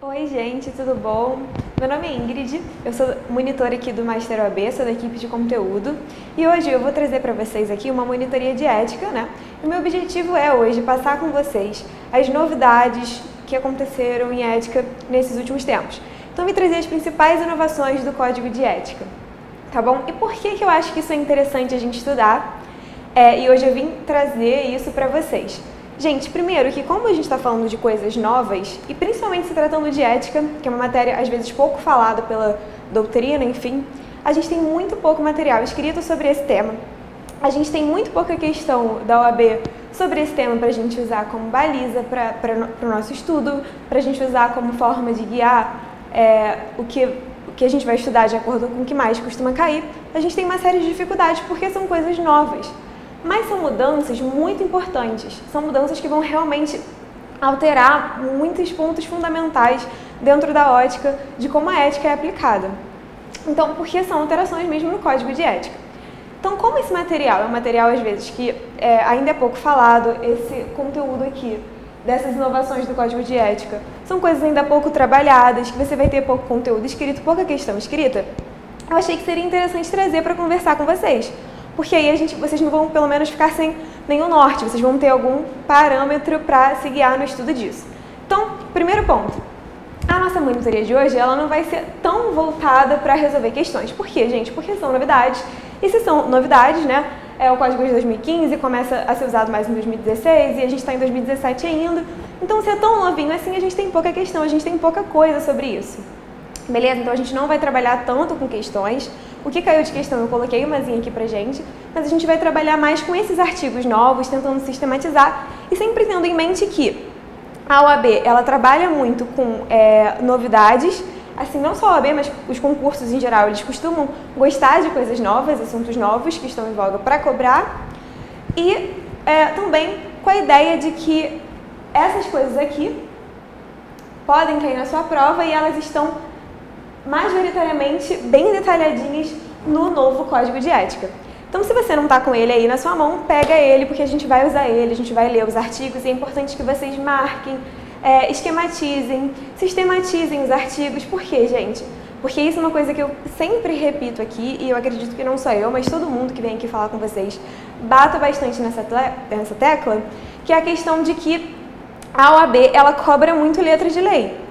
Oi gente, tudo bom? Meu nome é Ingrid, eu sou monitora aqui do Master OAB, sou da equipe de conteúdo e hoje eu vou trazer para vocês aqui uma monitoria de ética, né? E o meu objetivo é hoje passar com vocês as novidades que aconteceram em ética nesses últimos tempos. Então, vou trazer as principais inovações do Código de Ética, tá bom? E por que eu acho que isso é interessante a gente estudar? E hoje eu vim trazer isso para vocês. Gente, primeiro que como a gente está falando de coisas novas, e principalmente se tratando de ética, que é uma matéria às vezes pouco falada pela doutrina, enfim, a gente tem muito pouco material escrito sobre esse tema. A gente tem muito pouca questão da OAB sobre esse tema para a gente usar como baliza para o nosso estudo, para a gente usar como forma de guiar o que a gente vai estudar de acordo com o que mais costuma cair. A gente tem uma série de dificuldades porque são coisas novas. Mas são mudanças muito importantes, são mudanças que vão realmente alterar muitos pontos fundamentais dentro da ótica de como a ética é aplicada. Então, porque são alterações mesmo no Código de Ética. Então, como esse material é um material, às vezes, que ainda é pouco falado, esse conteúdo aqui, dessas inovações do Código de Ética, são coisas ainda pouco trabalhadas, que você vai ter pouco conteúdo escrito, pouca questão escrita, eu achei que seria interessante trazer para conversar com vocês. Porque aí vocês não vão, pelo menos, ficar sem nenhum norte, vocês vão ter algum parâmetro para se guiar no estudo disso. Então, primeiro ponto, a nossa monitoria de hoje, ela não vai ser tão voltada para resolver questões. Por quê, gente? Porque são novidades, e se são novidades, né, o Código de 2015 começa a ser usado mais em 2016, e a gente está em 2017 ainda, então se é tão novinho assim, a gente tem pouca questão, a gente tem pouca coisa sobre isso. Beleza? Então a gente não vai trabalhar tanto com questões. O que caiu de questão eu coloquei umazinha aqui pra gente, mas a gente vai trabalhar mais com esses artigos novos, tentando sistematizar e sempre tendo em mente que a OAB, ela trabalha muito com novidades, assim, não só a OAB, mas os concursos em geral, eles costumam gostar de coisas novas, assuntos novos que estão em voga para cobrar e também com a ideia de que essas coisas aqui podem cair na sua prova e elas estão majoritariamente bem detalhadinhas no novo Código de Ética. Então, se você não está com ele aí na sua mão, pega ele, porque a gente vai usar ele, a gente vai ler os artigos e é importante que vocês marquem, esquematizem, sistematizem os artigos. Por quê, gente? Porque isso é uma coisa que eu sempre repito aqui e eu acredito que não só eu, mas todo mundo que vem aqui falar com vocês bata bastante nessa tecla, que é a questão de que a OAB, ela cobra muito letra de lei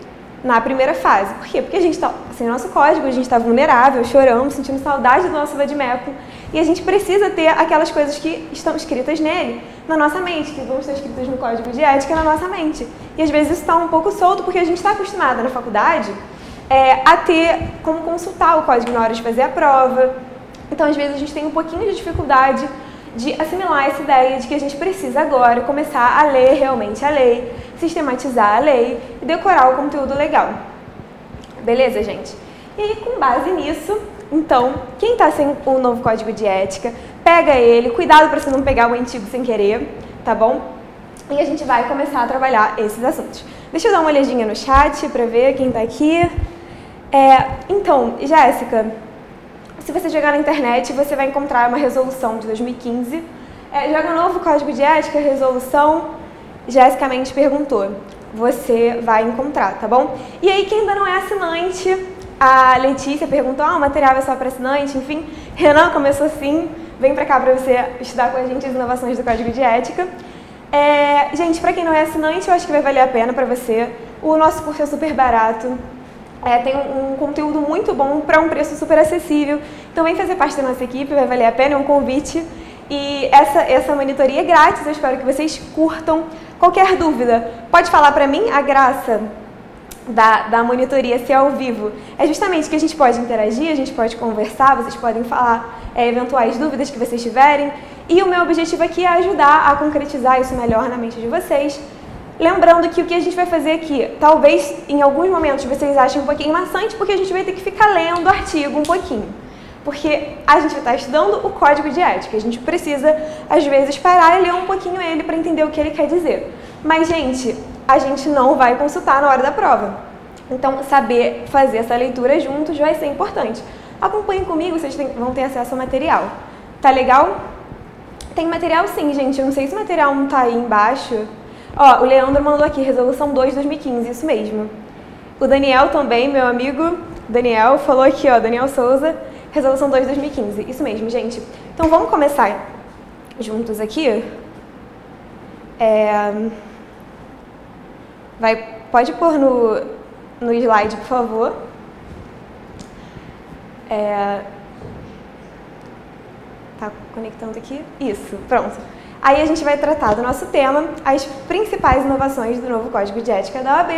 na primeira fase. Por quê? Porque a gente está sem nosso código, a gente está vulnerável, choramos, sentindo saudade do nosso vadimeco e a gente precisa ter aquelas coisas que estão escritas nele, na nossa mente, que vão estar escritas no Código de Ética na nossa mente. E às vezes isso está um pouco solto porque a gente está acostumada na faculdade a ter como consultar o código na hora de fazer a prova. Então, às vezes, a gente tem um pouquinho de dificuldade de assimilar essa ideia de que a gente precisa agora começar a ler realmente a lei, sistematizar a lei e decorar o conteúdo legal. Beleza, gente? E aí, com base nisso, então, quem está sem o novo Código de Ética, pega ele, cuidado para você não pegar o antigo sem querer, tá bom? E a gente vai começar a trabalhar esses assuntos. Deixa eu dar uma olhadinha no chat para ver quem está aqui. Então, Jéssica, se você jogar na internet, você vai encontrar uma resolução de 2015. Joga novo Código de Ética, resolução, Jéssica Mendes perguntou. Você vai encontrar, tá bom? E aí, quem ainda não é assinante, a Letícia perguntou, o material é só para assinante, enfim. Renan começou assim, vem pra cá para você estudar com a gente as inovações do Código de Ética. Gente, para quem não é assinante, eu acho que vai valer a pena para você. O nosso curso é super barato. Tem um conteúdo muito bom para um preço super acessível. Então, vem fazer parte da nossa equipe, vai valer a pena, é um convite. E essa monitoria é grátis, eu espero que vocês curtam. Qualquer dúvida, pode falar para mim. A graça da monitoria ser ao vivo é justamente que a gente pode interagir, a gente pode conversar, vocês podem falar eventuais dúvidas que vocês tiverem. E o meu objetivo aqui é ajudar a concretizar isso melhor na mente de vocês. Lembrando que o que a gente vai fazer aqui, talvez em alguns momentos vocês achem um pouquinho maçante, porque a gente vai ter que ficar lendo o artigo um pouquinho. Porque a gente vai estar estudando o Código de Ética, a gente precisa, às vezes, parar e ler um pouquinho ele para entender o que ele quer dizer. Mas, gente, a gente não vai consultar na hora da prova. Então, saber fazer essa leitura juntos vai ser importante. Acompanhem comigo, vocês vão ter acesso ao material. Tá legal? Tem material sim, gente, eu não sei se o material não tá aí embaixo. O Leandro mandou aqui, resolução 2 de 2015, isso mesmo. O Daniel também, meu amigo Daniel, falou aqui, ó, Daniel Souza, Resolução 2 de 2015. Isso mesmo, gente. Então, vamos começar juntos aqui. Pode pôr no slide, por favor. Tá conectando aqui? Isso, pronto. Aí a gente vai tratar do nosso tema, as principais inovações do novo Código de Ética da OAB.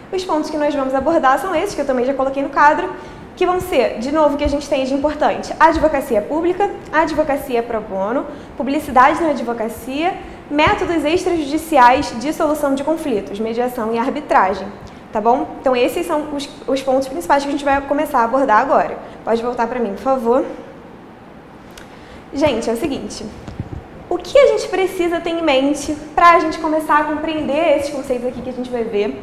Os pontos que nós vamos abordar são esses, que eu também já coloquei no quadro, que vão ser, de novo, o que a gente tem de importante: advocacia pública, advocacia pro bono, publicidade na advocacia, métodos extrajudiciais de solução de conflitos, mediação e arbitragem. Tá bom? Então, esses são os pontos principais que a gente vai começar a abordar agora. Pode voltar para mim, por favor. Gente, é o seguinte: o que a gente precisa ter em mente para a gente começar a compreender esses conceitos aqui que a gente vai ver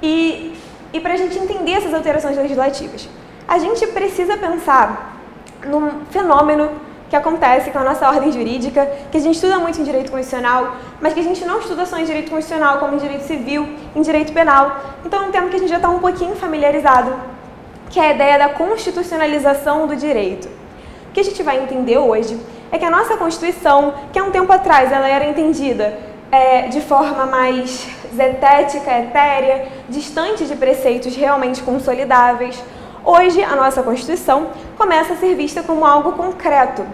e para a gente entender essas alterações legislativas? A gente precisa pensar num fenômeno que acontece com a nossa ordem jurídica, que a gente estuda muito em direito constitucional, mas que a gente não estuda só em direito constitucional, como em direito civil, em direito penal. Então é um tema que a gente já está um pouquinho familiarizado, que é a ideia da constitucionalização do direito. O que a gente vai entender hoje é que a nossa Constituição, que há um tempo atrás ela era entendida de forma mais zetética, etérea, distante de preceitos realmente consolidáveis, hoje a nossa Constituição começa a ser vista como algo concreto.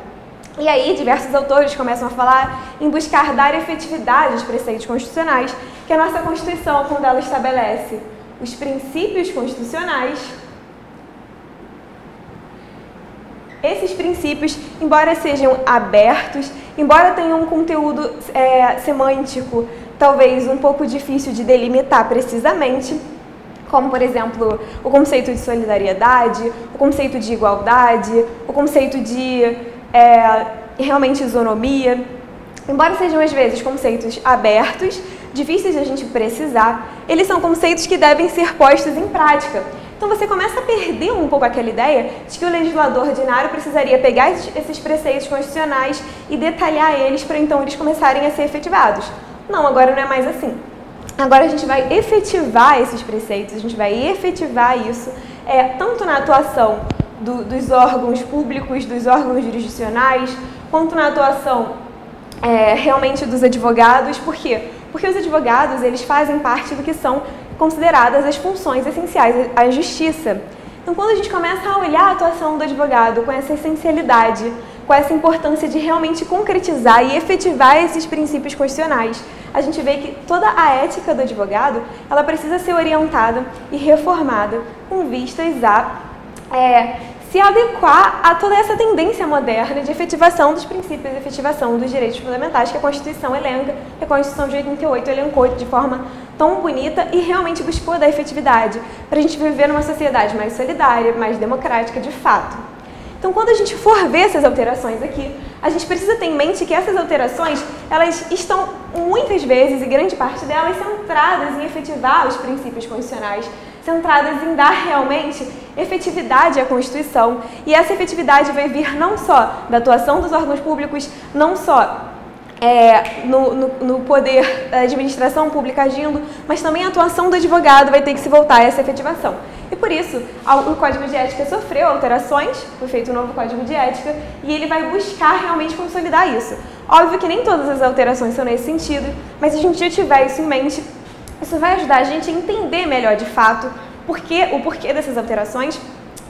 E aí diversos autores começam a falar em buscar dar efetividade aos preceitos constitucionais, que a nossa Constituição, quando ela estabelece os princípios constitucionais, esses princípios, embora sejam abertos, embora tenham um conteúdo semântico talvez um pouco difícil de delimitar precisamente, como, por exemplo, o conceito de solidariedade, o conceito de igualdade, o conceito de realmente isonomia, embora sejam às vezes conceitos abertos, difíceis de a gente precisar, eles são conceitos que devem ser postos em prática. Então você começa a perder um pouco aquela ideia de que o legislador ordinário precisaria pegar esses preceitos constitucionais e detalhar eles para então eles começarem a ser efetivados. Não, agora não é mais assim. Agora a gente vai efetivar esses preceitos, a gente vai efetivar isso tanto na atuação dos órgãos públicos, dos órgãos jurisdicionais, quanto na atuação realmente dos advogados. Por quê? Porque os advogados, eles fazem parte do que são consideradas as funções essenciais à justiça. Então, quando a gente começa a olhar a atuação do advogado com essa essencialidade, com essa importância de realmente concretizar e efetivar esses princípios constitucionais, a gente vê que toda a ética do advogado, ela precisa ser orientada e reformada com vistas a se adequar a toda essa tendência moderna de efetivação dos princípios e efetivação dos direitos fundamentais que a Constituição elenca, que a Constituição de 88 elencou de forma tão bonita e realmente buscou dar efetividade para a gente viver numa sociedade mais solidária, mais democrática de fato. Então, quando a gente for ver essas alterações aqui, a gente precisa ter em mente que essas alterações, elas estão muitas vezes, e grande parte delas, centradas em efetivar os princípios constitucionais, centradas em dar realmente efetividade à Constituição. E essa efetividade vai vir não só da atuação dos órgãos públicos, não só no poder da administração pública agindo, mas também a atuação do advogado vai ter que se voltar a essa efetivação. E por isso, o Código de Ética sofreu alterações, foi feito um novo Código de Ética, e ele vai buscar realmente consolidar isso. Óbvio que nem todas as alterações são nesse sentido, mas se a gente já tiver isso em mente, isso vai ajudar a gente a entender melhor de fato o porquê dessas alterações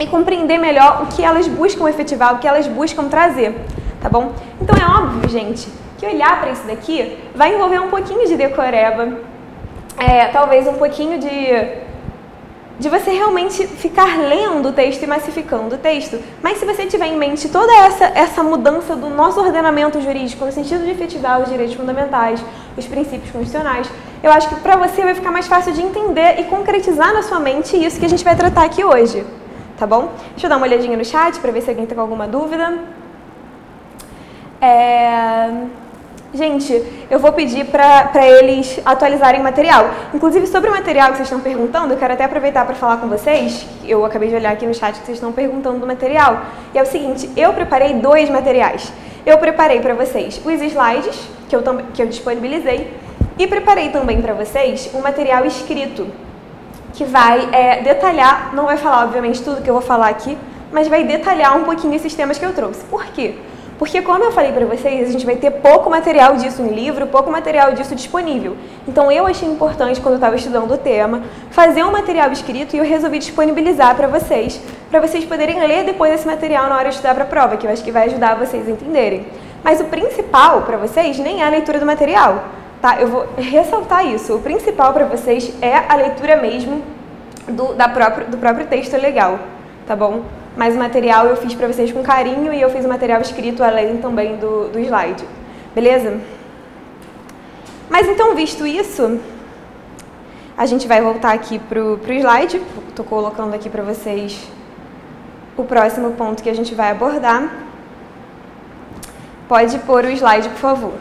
e compreender melhor o que elas buscam efetivar, o que elas buscam trazer, tá bom? Então é óbvio, gente, que olhar para isso daqui vai envolver um pouquinho de decoreba, talvez um pouquinho de você realmente ficar lendo o texto e massificando o texto, mas se você tiver em mente toda essa mudança do nosso ordenamento jurídico no sentido de efetivar os direitos fundamentais, os princípios constitucionais, eu acho que para você vai ficar mais fácil de entender e concretizar na sua mente isso que a gente vai tratar aqui hoje, tá bom? Deixa eu dar uma olhadinha no chat para ver se alguém está com alguma dúvida. Gente, eu vou pedir para eles atualizarem o material. Inclusive, sobre o material que vocês estão perguntando, eu quero até aproveitar para falar com vocês. Eu acabei de olhar aqui no chat que vocês estão perguntando do material. E é o seguinte, eu preparei 2 materiais. Eu preparei para vocês os slides, que eu disponibilizei, e preparei também para vocês um material escrito, que vai detalhar, não vai falar obviamente tudo que eu vou falar aqui, mas vai detalhar um pouquinho esses temas que eu trouxe. Por quê? Porque, como eu falei para vocês, a gente vai ter pouco material disso no livro, pouco material disso disponível. Então, eu achei importante, quando eu estava estudando o tema, fazer um material escrito e eu resolvi disponibilizar para vocês poderem ler depois esse material na hora de estudar para a prova, que eu acho que vai ajudar vocês a entenderem. Mas o principal para vocês nem é a leitura do material, tá? Eu vou ressaltar isso. O principal para vocês é a leitura mesmo do próprio texto legal, tá bom? Mas o material eu fiz para vocês com carinho e eu fiz o material escrito além também do slide. Beleza? Mas então, visto isso, a gente vai voltar aqui pro slide. Estou colocando aqui para vocês o próximo ponto que a gente vai abordar. Pode pôr o slide, por favor.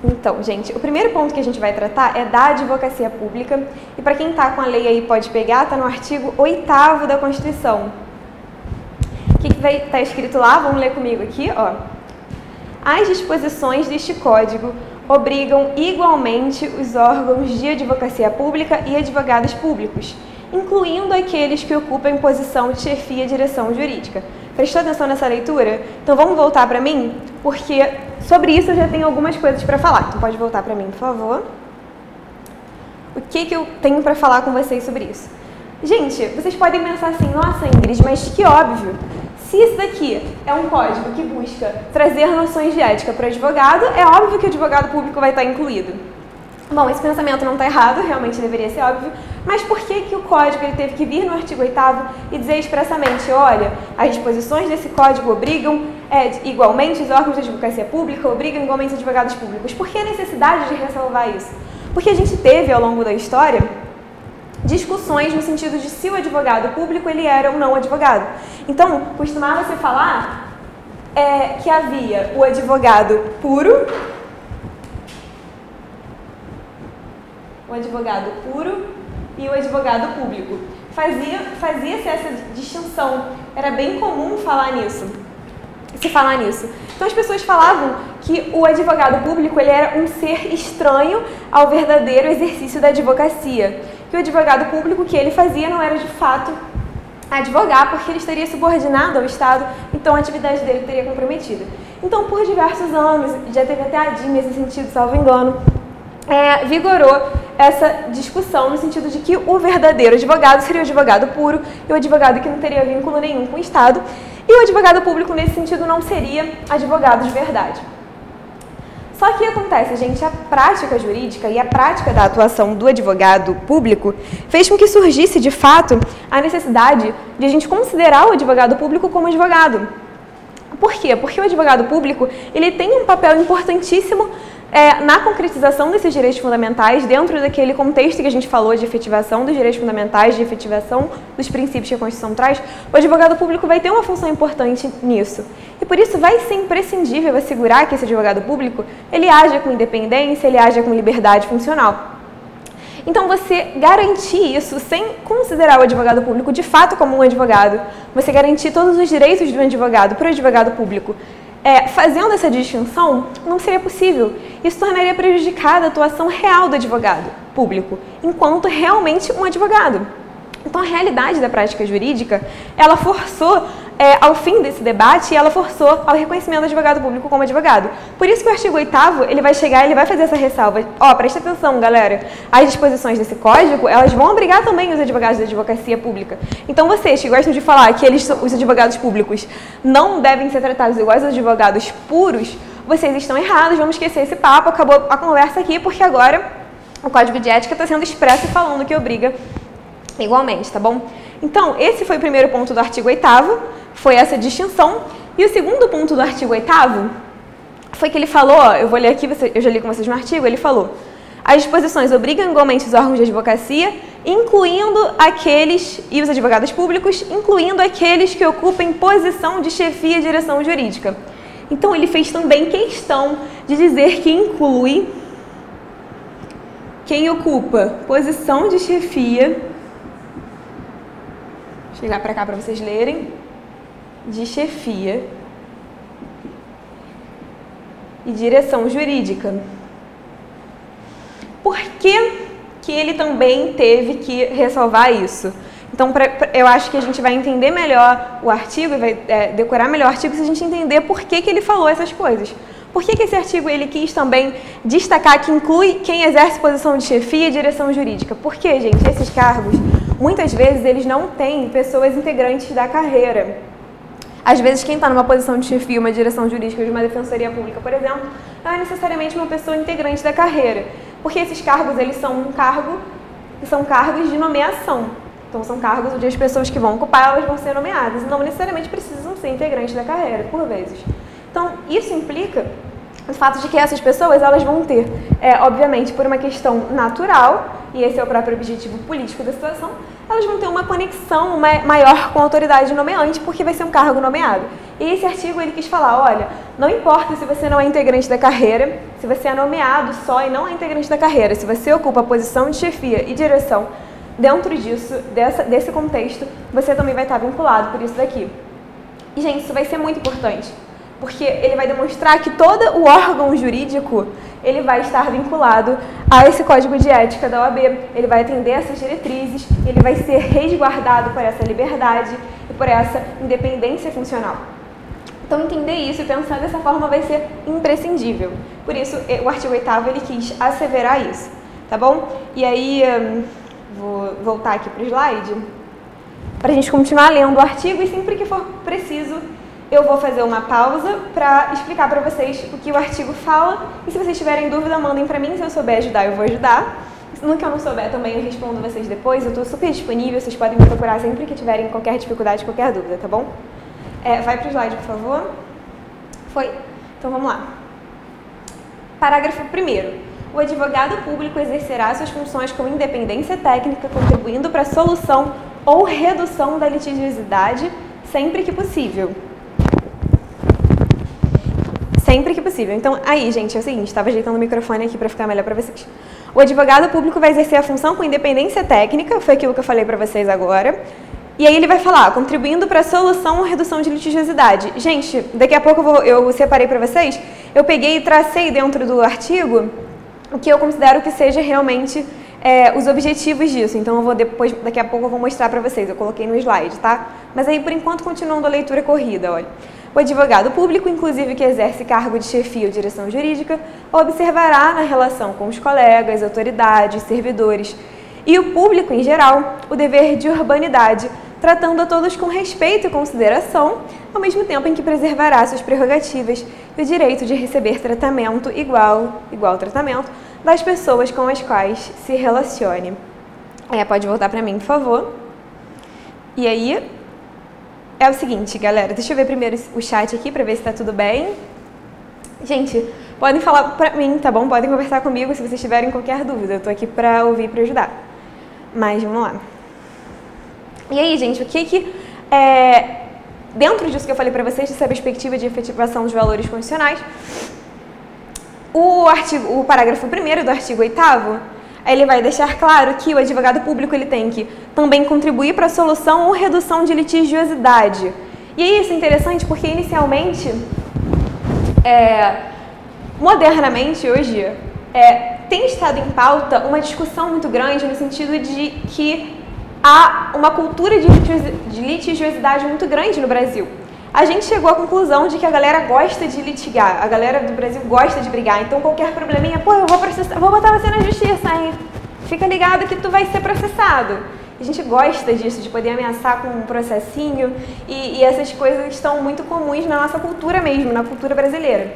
Então, gente, o primeiro ponto que a gente vai tratar é da advocacia pública. E para quem está com a lei aí pode pegar, está no artigo 8º da Constituição. O que vai estar escrito lá? Vamos ler comigo aqui, ó. As disposições deste Código obrigam igualmente os órgãos de advocacia pública e advogados públicos, incluindo aqueles que ocupam posição de chefia e direção jurídica. Prestou atenção nessa leitura? Então vamos voltar para mim, porque sobre isso eu já tenho algumas coisas para falar. Então pode voltar para mim, por favor. O que eu tenho para falar com vocês sobre isso? Gente, vocês podem pensar assim, nossa Ingrid, mas que óbvio. Se isso daqui é um código que busca trazer noções de ética para o advogado, é óbvio que o advogado público vai estar incluído. Bom, esse pensamento não está errado, realmente deveria ser óbvio, mas por que o código ele teve que vir no artigo 8º e dizer expressamente, olha, as disposições desse código obrigam igualmente os órgãos de advocacia pública, obrigam igualmente os advogados públicos? Por que a necessidade de ressalvar isso? Porque a gente teve ao longo da história discussões no sentido de se o advogado público ele era ou não advogado. Então, costumava-se falar que havia o advogado puro, e o advogado público. Fazia-se essa distinção. Era bem comum se falar nisso. Então as pessoas falavam que o advogado público ele era um ser estranho ao verdadeiro exercício da advocacia. Que o advogado público que ele fazia não era de fato advogar, porque ele estaria subordinado ao Estado, então a atividade dele teria comprometida. Então, por diversos anos, já teve até a DIN nesse sentido, salvo engano, vigorou essa discussão no sentido de que o verdadeiro advogado seria o advogado puro e o advogado que não teria vínculo nenhum com o Estado, e o advogado público, nesse sentido, não seria advogado de verdade. Só que acontece, gente, a prática jurídica e a prática da atuação do advogado público fez com que surgisse, de fato, a necessidade de a gente considerar o advogado público como advogado. Por quê? Porque o advogado público ele tem um papel importantíssimo na concretização desses direitos fundamentais, dentro daquele contexto que a gente falou de efetivação dos direitos fundamentais, de efetivação dos princípios que a Constituição traz, o advogado público vai ter uma função importante nisso. E por isso vai ser imprescindível assegurar que esse advogado público ele haja com independência, ele haja com liberdade funcional. Então, você garantir isso sem considerar o advogado público de fato como um advogado, você garantir todos os direitos de um advogado para o advogado público, fazendo essa distinção, não seria possível. Isso tornaria prejudicada a atuação real do advogado público, enquanto realmente um advogado. Então, a realidade da prática jurídica, ela forçou ao fim desse debate, ela forçou ao reconhecimento do advogado público como advogado. Por isso que o artigo 8º, ele vai chegar, ele vai fazer essa ressalva. Presta atenção, galera, as disposições desse código, elas vão obrigar também os advogados da advocacia pública. Então, vocês que gostam de falar que os advogados públicos não devem ser tratados iguais aos advogados puros, vocês estão errados, vamos esquecer esse papo, acabou a conversa aqui, porque agora o Código de Ética está sendo expresso e falando que obriga igualmente, tá bom? Então, esse foi o primeiro ponto do artigo 8º, foi essa distinção. E o segundo ponto do artigo 8º foi que ele falou, eu vou ler aqui, eu já li com vocês no artigo, ele falou: as disposições obrigam igualmente os órgãos de advocacia, incluindo aqueles, e os advogados públicos, incluindo aqueles que ocupem posição de chefia e direção jurídica. Então, ele fez também questão de dizer que inclui quem ocupa posição de chefia, vou chegar para cá para vocês lerem, de chefia e direção jurídica. Por que que ele também teve que ressalvar isso? Então, eu acho que a gente vai entender melhor o artigo e vai decorar melhor o artigo se a gente entender por que que ele falou essas coisas. Por que que esse artigo ele quis também destacar que inclui quem exerce posição de chefia e direção jurídica? Porque, gente, esses cargos, muitas vezes, eles não têm pessoas integrantes da carreira. Às vezes, quem está numa posição de chefia, uma direção jurídica de uma defensoria pública, por exemplo, não é necessariamente uma pessoa integrante da carreira. Porque esses cargos, eles são cargos de nomeação. Então, são cargos onde as pessoas que vão ocupar, elas vão ser nomeadas. E não necessariamente precisam ser integrantes da carreira, por vezes. Então, isso implica o fato de que essas pessoas, elas vão ter, obviamente, por uma questão natural, e esse é o próprio objetivo político da situação, elas vão ter uma conexão maior com a autoridade nomeante, porque vai ser um cargo nomeado. E esse artigo, ele quis falar, olha, não importa se você não é integrante da carreira, se você é nomeado só e não é integrante da carreira, se você ocupa a posição de chefia e direção, dentro disso, desse contexto, você também vai estar vinculado por isso daqui. E, gente, isso vai ser muito importante, porque ele vai demonstrar que todo o órgão jurídico, ele vai estar vinculado a esse código de ética da OAB, ele vai atender essas diretrizes, ele vai ser resguardado por essa liberdade e por essa independência funcional. Então, entender isso e pensar dessa forma vai ser imprescindível. Por isso, o artigo 8º, ele quis asseverar isso, tá bom? E aí, vou voltar aqui para o slide, para a gente continuar lendo o artigo e sempre que for preciso, eu vou fazer uma pausa para explicar para vocês o que o artigo fala e se vocês tiverem dúvida, mandem para mim, se eu souber ajudar, eu vou ajudar. No que eu não souber também, eu respondo vocês depois, eu estou super disponível, vocês podem me procurar sempre que tiverem qualquer dificuldade, qualquer dúvida, tá bom? Vai para o slide, por favor. Foi? Então vamos lá. Parágrafo 1º. O advogado público exercerá suas funções com independência técnica, contribuindo para a solução ou redução da litigiosidade sempre que possível. Sempre que possível. Então, aí, gente, é o seguinte, estava ajeitando o microfone aqui para ficar melhor para vocês. O advogado público vai exercer a função com independência técnica, foi aquilo que eu falei para vocês agora, e aí ele vai falar, contribuindo para a solução ou redução de litigiosidade. Gente, daqui a pouco eu separei para vocês, eu peguei e tracei dentro do artigo o que eu considero que seja realmente os objetivos disso. Então, eu vou daqui a pouco eu vou mostrar para vocês, eu coloquei no slide, tá? Mas aí, por enquanto, continuando a leitura corrida, olha. O advogado público, inclusive que exerce cargo de chefia ou direção jurídica, observará na relação com os colegas, autoridades, servidores e o público em geral o dever de urbanidade, tratando a todos com respeito e consideração, ao mesmo tempo em que preservará suas prerrogativas e o direito de receber tratamento igual tratamento das pessoas com as quais se relacione. Pode voltar para mim, por favor. E aí, é o seguinte, galera, deixa eu ver primeiro o chat aqui para ver se está tudo bem. Gente, podem falar para mim, tá bom? Podem conversar comigo se vocês tiverem qualquer dúvida. Eu tô aqui para ouvir e para ajudar. Mas vamos lá. E aí, gente, o que dentro disso que eu falei para vocês, dessa perspectiva de efetivação dos valores constitucionais, o parágrafo 1º do artigo 8º, ele vai deixar claro que o advogado público ele tem que também contribuir para a solução ou redução de litigiosidade. E aí isso é interessante porque inicialmente, modernamente hoje, tem estado em pauta uma discussão muito grande no sentido de que há uma cultura de litigiosidade muito grande no Brasil. A gente chegou à conclusão de que a galera gosta de litigar, a galera do Brasil gosta de brigar, então qualquer probleminha, pô, eu vou processar, vou botar você na justiça, hein? Fica ligado que tu vai ser processado. A gente gosta disso, de poder ameaçar com um processinho, e essas coisas estão muito comuns na nossa cultura mesmo, na cultura brasileira.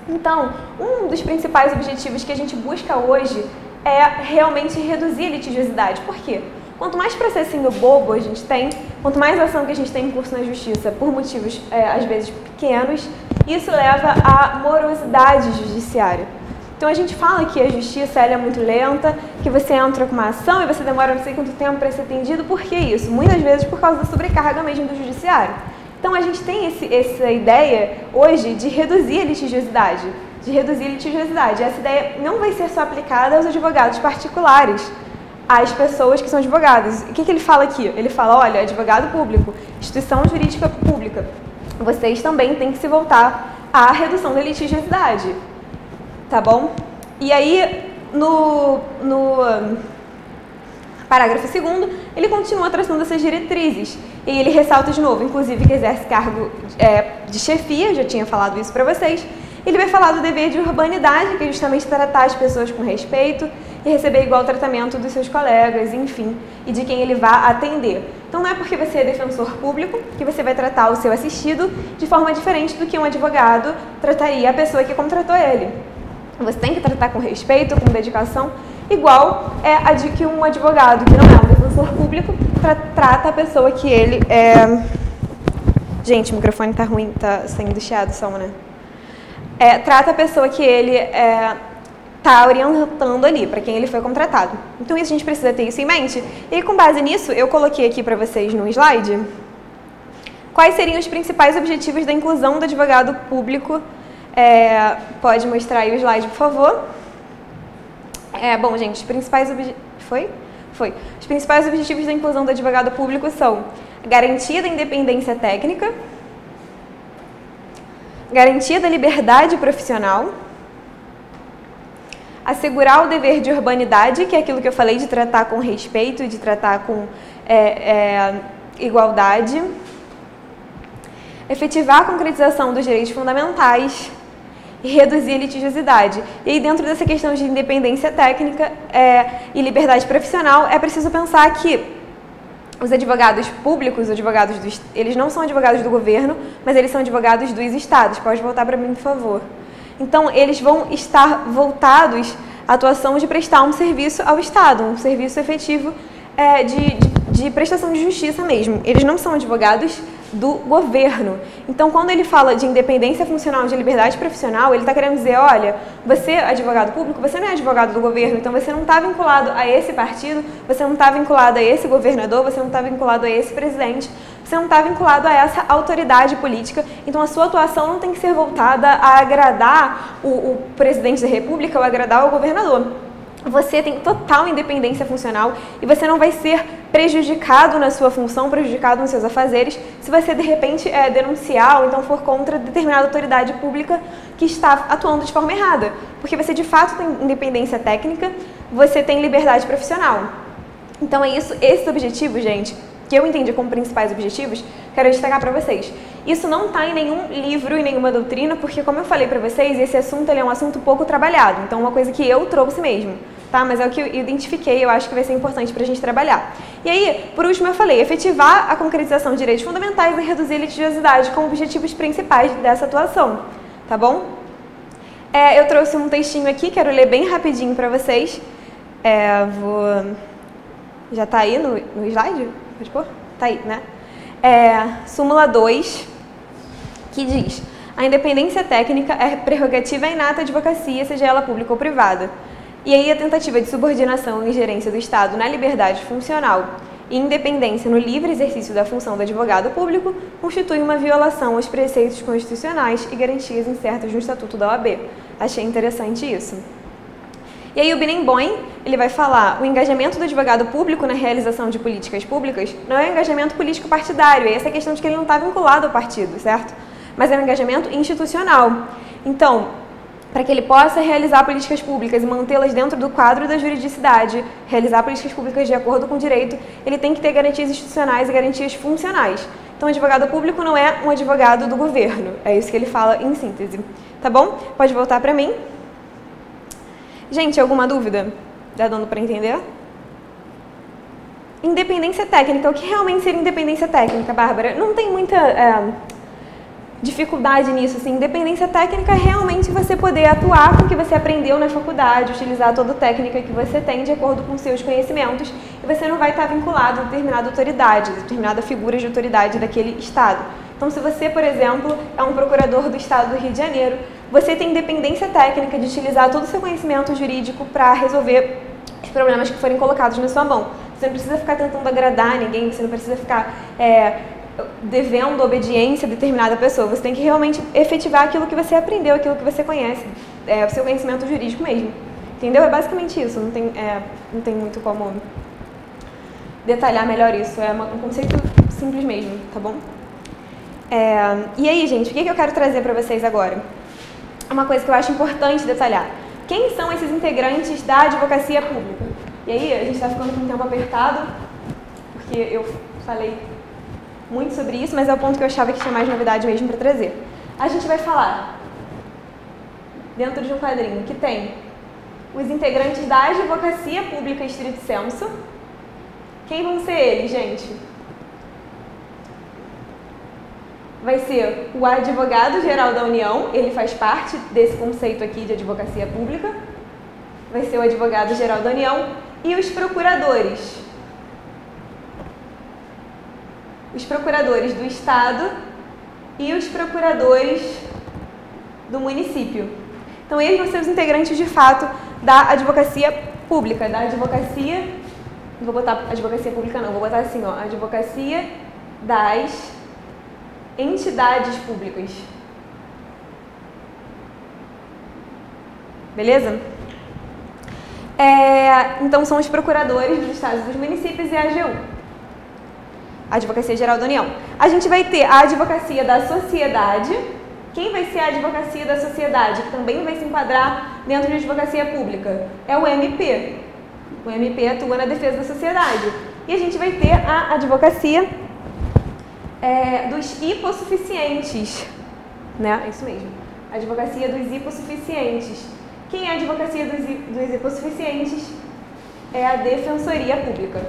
Então, um dos principais objetivos que a gente busca hoje é realmente reduzir a litigiosidade. Por quê? Quanto mais processinho bobo a gente tem, quanto mais ação que a gente tem em curso na justiça por motivos, às vezes, pequenos, isso leva à morosidade judiciária. Então, a gente fala que a justiça ela é muito lenta, que você entra com uma ação e você demora não sei quanto tempo para ser atendido. Por que isso? Muitas vezes por causa da sobrecarga mesmo do judiciário. Então, a gente tem essa ideia hoje de reduzir a litigiosidade. Essa ideia não vai ser só aplicada aos advogados particulares, às pessoas que são advogados. O que ele fala aqui? Ele fala, olha, advogado público, instituição jurídica pública, vocês também têm que se voltar à redução da litigiosidade, tá bom? E aí, no parágrafo 2º, ele continua traçando essas diretrizes. E ele ressalta de novo, inclusive, que exerce cargo de chefia, já tinha falado isso para vocês. Ele vai falar do dever de urbanidade, que é justamente tratar as pessoas com respeito e receber igual tratamento dos seus colegas, enfim, e de quem ele vai atender. Então não é porque você é defensor público que você vai tratar o seu assistido de forma diferente do que um advogado trataria a pessoa que contratou ele. Você tem que tratar com respeito, com dedicação, igual a de que um advogado que não é um defensor público trata a pessoa que ele é... Gente, o microfone tá ruim, tá saindo chiado o som, né? Trata a pessoa que ele está orientando ali, para quem ele foi contratado. Então, isso a gente precisa ter isso em mente. E aí, com base nisso, eu coloquei aqui para vocês no slide quais seriam os principais objetivos da inclusão do advogado público. Pode mostrar aí o slide, por favor. Bom, gente, os principais Os principais objetivos da inclusão do advogado público são garantia da independência técnica, garantia da liberdade profissional, assegurar o dever de urbanidade, que é aquilo que eu falei de tratar com respeito e de tratar com igualdade, efetivar a concretização dos direitos fundamentais e reduzir a litigiosidade. E aí, dentro dessa questão de independência técnica e liberdade profissional, é preciso pensar que os advogados públicos, eles não são advogados do governo, mas eles são advogados dos estados. Pode voltar para mim, por favor. Então, eles vão estar voltados à atuação de prestar um serviço ao Estado, um serviço efetivo de prestação de justiça mesmo. Eles não são advogados do governo. Então, quando ele fala de independência funcional, de liberdade profissional, ele está querendo dizer, olha, você, advogado público, você não é advogado do governo, então você não está vinculado a esse partido, você não está vinculado a esse governador, você não está vinculado a esse presidente, você não está vinculado a essa autoridade política, então a sua atuação não tem que ser voltada a agradar o presidente da república ou agradar o governador. Você tem total independência funcional e você não vai ser prejudicado na sua função, prejudicado nos seus afazeres, se você de repente denunciar ou então for contra determinada autoridade pública que está atuando de forma errada. Porque você de fato tem independência técnica, você tem liberdade profissional. Então é isso, esses objetivos, gente, que eu entendi como principais objetivos, quero destacar para vocês. Isso não está em nenhum livro, em nenhuma doutrina, porque como eu falei para vocês, esse assunto ele é um assunto pouco trabalhado, então é uma coisa que eu trouxe mesmo, tá? Mas é o que eu identifiquei, eu acho que vai ser importante para a gente trabalhar. E aí, por último eu falei, efetivar a concretização de direitos fundamentais e reduzir a litigiosidade como objetivos principais dessa atuação, tá bom? Eu trouxe um textinho aqui, quero ler bem rapidinho para vocês. Já está aí no slide? Pode pôr? Tá aí, né? Súmula 2, que diz: a independência técnica é prerrogativa inata da advocacia, seja ela pública ou privada. E aí a tentativa de subordinação e ingerência do Estado na liberdade funcional e independência no livre exercício da função do advogado público constitui uma violação aos preceitos constitucionais e garantias incertas no Estatuto da OAB. Achei interessante isso. E aí o Binemboim, ele vai falar, o engajamento do advogado público na realização de políticas públicas não é um engajamento político partidário, é essa questão de que ele não está vinculado ao partido, certo? Mas é um engajamento institucional. Então, para que ele possa realizar políticas públicas e mantê-las dentro do quadro da juridicidade, realizar políticas públicas de acordo com o direito, ele tem que ter garantias institucionais e garantias funcionais. Então, o advogado público não é um advogado do governo, é isso que ele fala em síntese. Tá bom? Pode voltar para mim. Gente, alguma dúvida? Tá dando para entender? Independência técnica. O que realmente seria independência técnica, Bárbara? Não tem muita dificuldade nisso, assim. Independência técnica é realmente você poder atuar com o que você aprendeu na faculdade, utilizar toda a técnica que você tem de acordo com seus conhecimentos, e você não vai estar vinculado a determinada autoridade, determinada figura de autoridade daquele estado. Então, se você, por exemplo, é um procurador do estado do Rio de Janeiro, você tem independência técnica de utilizar todo o seu conhecimento jurídico para resolver os problemas que forem colocados na sua mão. Você não precisa ficar tentando agradar ninguém, você não precisa ficar devendo obediência a determinada pessoa. Você tem que realmente efetivar aquilo que você aprendeu, aquilo que você conhece, o seu conhecimento jurídico mesmo. Entendeu? É basicamente isso, não tem muito como detalhar melhor isso. É um conceito simples mesmo, tá bom? E aí, gente, o que eu quero trazer para vocês agora? Uma coisa que eu acho importante detalhar. quem são esses integrantes da advocacia pública? E aí, a gente está ficando com o tempo apertado, porque eu falei muito sobre isso, mas é o ponto que eu achava que tinha mais novidade mesmo para trazer. A gente vai falar, dentro de um quadrinho, que tem os integrantes da advocacia pública estrito sensu. Quem vão ser eles, gente? Vai ser o advogado-geral da União, ele faz parte desse conceito aqui de advocacia pública. Vai ser o advogado-geral da União e os procuradores. Os procuradores do Estado e os procuradores do município. Então, eles vão ser os integrantes, de fato, da advocacia pública, da advocacia... Não vou botar advocacia pública, não. Vou botar assim, ó, advocacia das entidades públicas. Beleza? Então, são os procuradores dos estados e dos municípios e a AGU, a Advocacia Geral da União. A gente vai ter a advocacia da sociedade. Quem vai ser a advocacia da sociedade, que também vai se enquadrar dentro de advocacia pública? É o MP. O MP atua na defesa da sociedade. E a gente vai ter a advocacia dos hipossuficientes. Né? É isso mesmo. A advocacia dos hipossuficientes. Quem é a advocacia dos hipossuficientes? É a Defensoria Pública.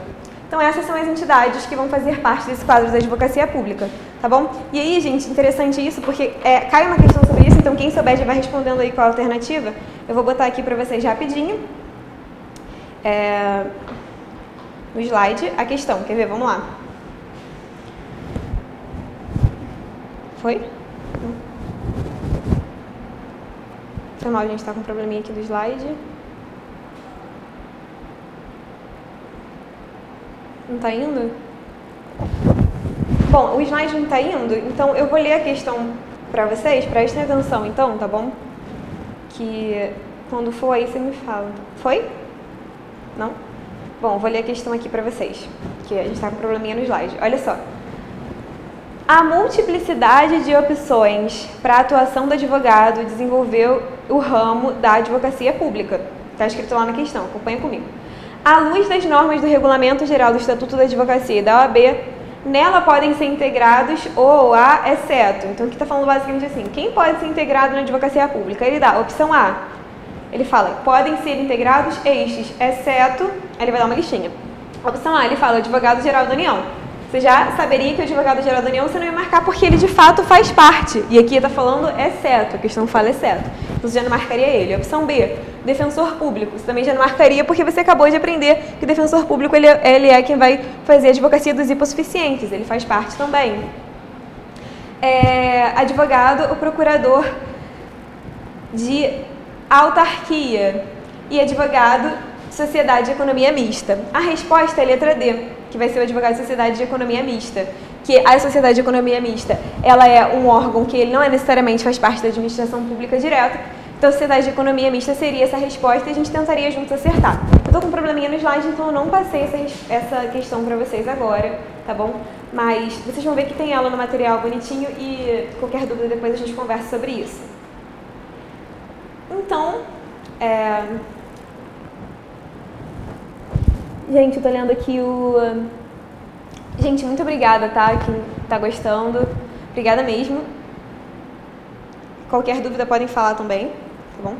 Então, essas são as entidades que vão fazer parte desse quadro da advocacia pública, tá bom? E aí, gente, interessante isso, porque cai uma questão sobre isso, então quem souber já vai respondendo aí qual a alternativa. Eu vou botar aqui para vocês rapidinho, no slide, a questão. Quer ver? Vamos lá. Foi? Foi mal, a gente tá com um probleminha aqui do slide. Não está indo? Bom, o slide não está indo, então eu vou ler a questão para vocês, prestem atenção então, tá bom? Que quando for aí você me fala. Foi? Não? Bom, eu vou ler a questão aqui para vocês, que a gente está com um probleminha no slide. Olha só. A multiplicidade de opções para a atuação do advogado desenvolveu o ramo da advocacia pública. Está escrito lá na questão, acompanha comigo. À luz das normas do Regulamento Geral do Estatuto da Advocacia e da OAB, nela podem ser integrados ou a, exceto. Então, aqui está falando basicamente assim, quem pode ser integrado na advocacia pública? Ele dá opção A. Ele fala, podem ser integrados estes, exceto, aí ele vai dar uma listinha. Opção A, ele fala, advogado-geral da União. Você já saberia que o advogado-geral da União você não ia marcar porque ele de fato faz parte. E aqui está falando exceto, a questão fala exceto. Então, você já não marcaria ele. Opção B, defensor público. Você também já não marcaria porque você acabou de aprender que o defensor público ele é quem vai fazer a advocacia dos hipossuficientes. Ele faz parte também. Advogado, o procurador de autarquia. E advogado, sociedade de economia mista. A resposta é a letra D, que vai ser o advogado de sociedade de economia mista. Que a sociedade de economia mista, ela é um órgão que ele não necessariamente faz parte da administração pública direta. Então, a sociedade de economia mista seria essa resposta e a gente tentaria juntos acertar. Eu estou com um probleminha no slide, então eu não passei essa questão para vocês agora, tá bom? Mas vocês vão ver que tem ela no material bonitinho e qualquer dúvida depois a gente conversa sobre isso. Então, gente, eu tô lendo aqui o... Gente, muito obrigada, tá? Quem tá gostando. Obrigada mesmo. Qualquer dúvida podem falar também, tá bom?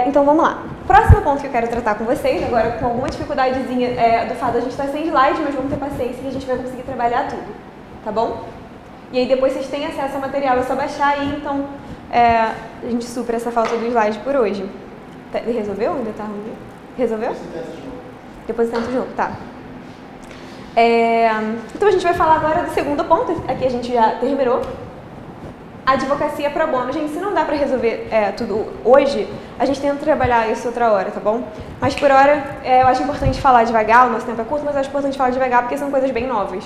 Então, vamos lá. Próximo ponto que eu quero tratar com vocês, agora com alguma dificuldadezinha do fato a gente estar sem slide, mas vamos ter paciência que a gente vai conseguir trabalhar tudo, tá bom? E aí depois vocês têm acesso ao material, é só baixar aí, então a gente supra essa falta do slide por hoje. Resolveu? Ainda tá ruim? Resolveu? Depois eu tento de novo, tá. Então a gente vai falar agora do segundo ponto, aqui a gente já terminou. Advocacia pro bono. Gente, se não dá pra resolver tudo hoje, a gente tenta trabalhar isso outra hora, tá bom? Mas por hora, eu acho importante falar devagar, o nosso tempo é curto, mas eu acho importante falar devagar porque são coisas bem novas.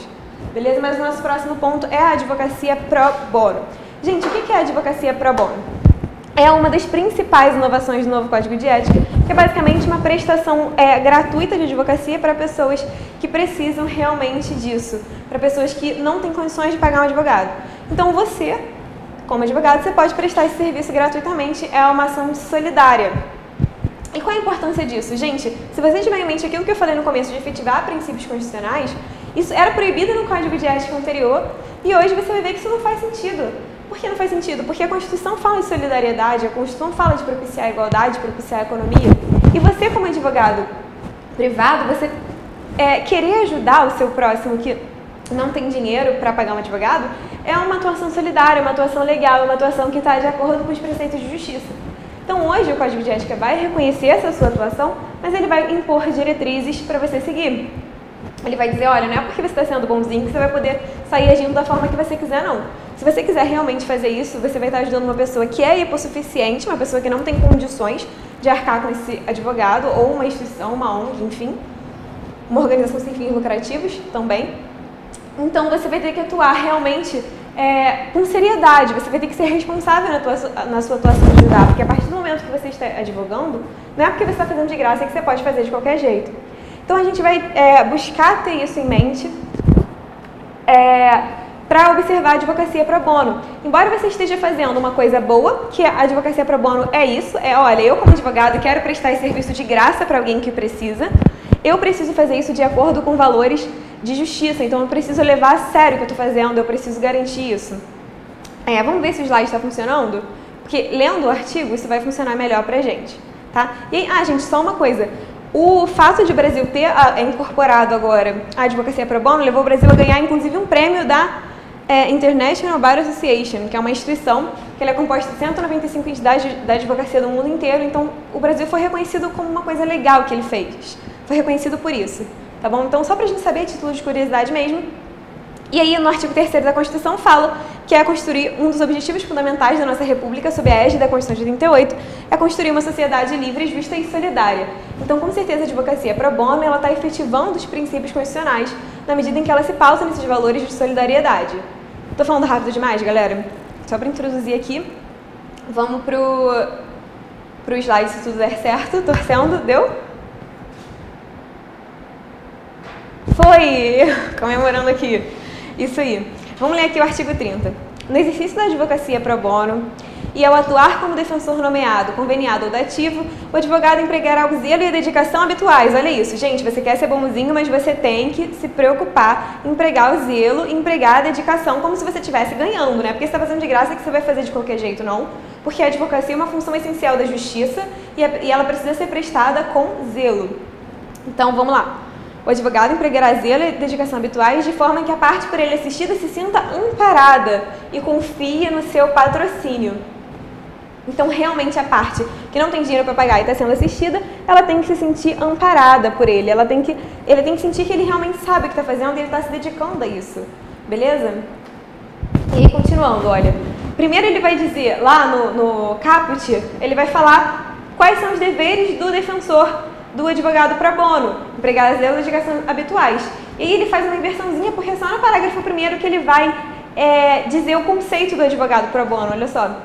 Beleza? Mas o nosso próximo ponto é a advocacia pro bono. Gente, o que é a advocacia pro bono? É uma das principais inovações do novo Código de Ética, que é basicamente uma prestação gratuita de advocacia para pessoas que precisam realmente disso, para pessoas que não têm condições de pagar um advogado. Então você, como advogado, você pode prestar esse serviço gratuitamente, é uma ação solidária. E qual a importância disso? Gente, se você tiver em mente aquilo que eu falei no começo de efetivar princípios constitucionais, isso era proibido no Código de Ética anterior e hoje você vai ver que isso não faz sentido. Por que não faz sentido? Porque a Constituição fala de solidariedade, a Constituição fala de propiciar a igualdade, propiciar a economia. E você, como advogado privado, você querer ajudar o seu próximo que não tem dinheiro para pagar um advogado, é uma atuação solidária, uma atuação legal, uma atuação que está de acordo com os preceitos de justiça. Então, hoje, o Código de Ética vai reconhecer essa sua atuação, mas ele vai impor diretrizes para você seguir. Ele vai dizer, olha, não é porque você está sendo bonzinho que você vai poder sair agindo da forma que você quiser, não. Se você quiser realmente fazer isso, você vai estar ajudando uma pessoa que é hipossuficiente, uma pessoa que não tem condições de arcar com esse advogado, ou uma instituição, uma ONG, enfim, uma organização sem fins lucrativos também. Então, você vai ter que atuar realmente com seriedade, você vai ter que ser responsável na sua atuação de ajudar, porque a partir do momento que você está advogando, não é porque você está fazendo de graça que você pode fazer de qualquer jeito. Então, a gente vai buscar ter isso em mente para observar a advocacia pro bono. Embora você esteja fazendo uma coisa boa, que a advocacia pro bono é isso, olha, eu como advogado quero prestar esse serviço de graça para alguém que precisa, eu preciso fazer isso de acordo com valores de justiça, então eu preciso levar a sério o que eu estou fazendo, eu preciso garantir isso. Vamos ver se o slide está funcionando? Porque lendo o artigo isso vai funcionar melhor pra gente, tá? E aí, gente, só uma coisa. O fato de o Brasil ter incorporado agora a advocacia pro bono levou o Brasil a ganhar, inclusive, um prêmio da International Bar Association, que é uma instituição que ela é composta de 195 entidades da advocacia do mundo inteiro, então o Brasil foi reconhecido como uma coisa legal que ele fez. Foi reconhecido por isso, tá bom? Então, só pra gente saber, a título de curiosidade mesmo. E aí, no artigo 3º da Constituição, fala que é construir um dos objetivos fundamentais da nossa República, sob a égide da Constituição de 88, é construir uma sociedade livre, justa e solidária. Então, com certeza, a advocacia pro bono, ela está efetivando os princípios constitucionais na medida em que ela se pauta nesses valores de solidariedade. Tô falando rápido demais, galera? Só para introduzir aqui, vamos pro slide, se tudo der certo, torcendo, deu? Foi! Comemorando aqui. Isso aí. Vamos ler aqui o artigo 30. No exercício da advocacia pro bono e ao atuar como defensor nomeado, conveniado ou dativo, o advogado empregará o zelo e a dedicação habituais. Olha isso, gente, você quer ser bonzinho, mas você tem que se preocupar em empregar o zelo e empregar a dedicação como se você estivesse ganhando, né? Porque você está fazendo de graça que você vai fazer de qualquer jeito, não. Porque a advocacia é uma função essencial da justiça e ela precisa ser prestada com zelo. Então, vamos lá. O advogado empregará zelo e dedicação habituais de forma que a parte por ele assistida se sinta amparada e confie no seu patrocínio. Então, realmente, a parte que não tem dinheiro para pagar e está sendo assistida, ela tem que se sentir amparada por ele. Ele tem que sentir que ele realmente sabe o que está fazendo e ele está se dedicando a isso. Beleza? E aí, continuando, olha. Primeiro ele vai dizer, lá no caput, ele vai falar quais são os deveres do defensor, do advogado pro bono, empregar as leis e dedicação habituais. E aí ele faz uma inversãozinha, porque é só no parágrafo 1º que ele vai dizer o conceito do advogado pro bono, olha só.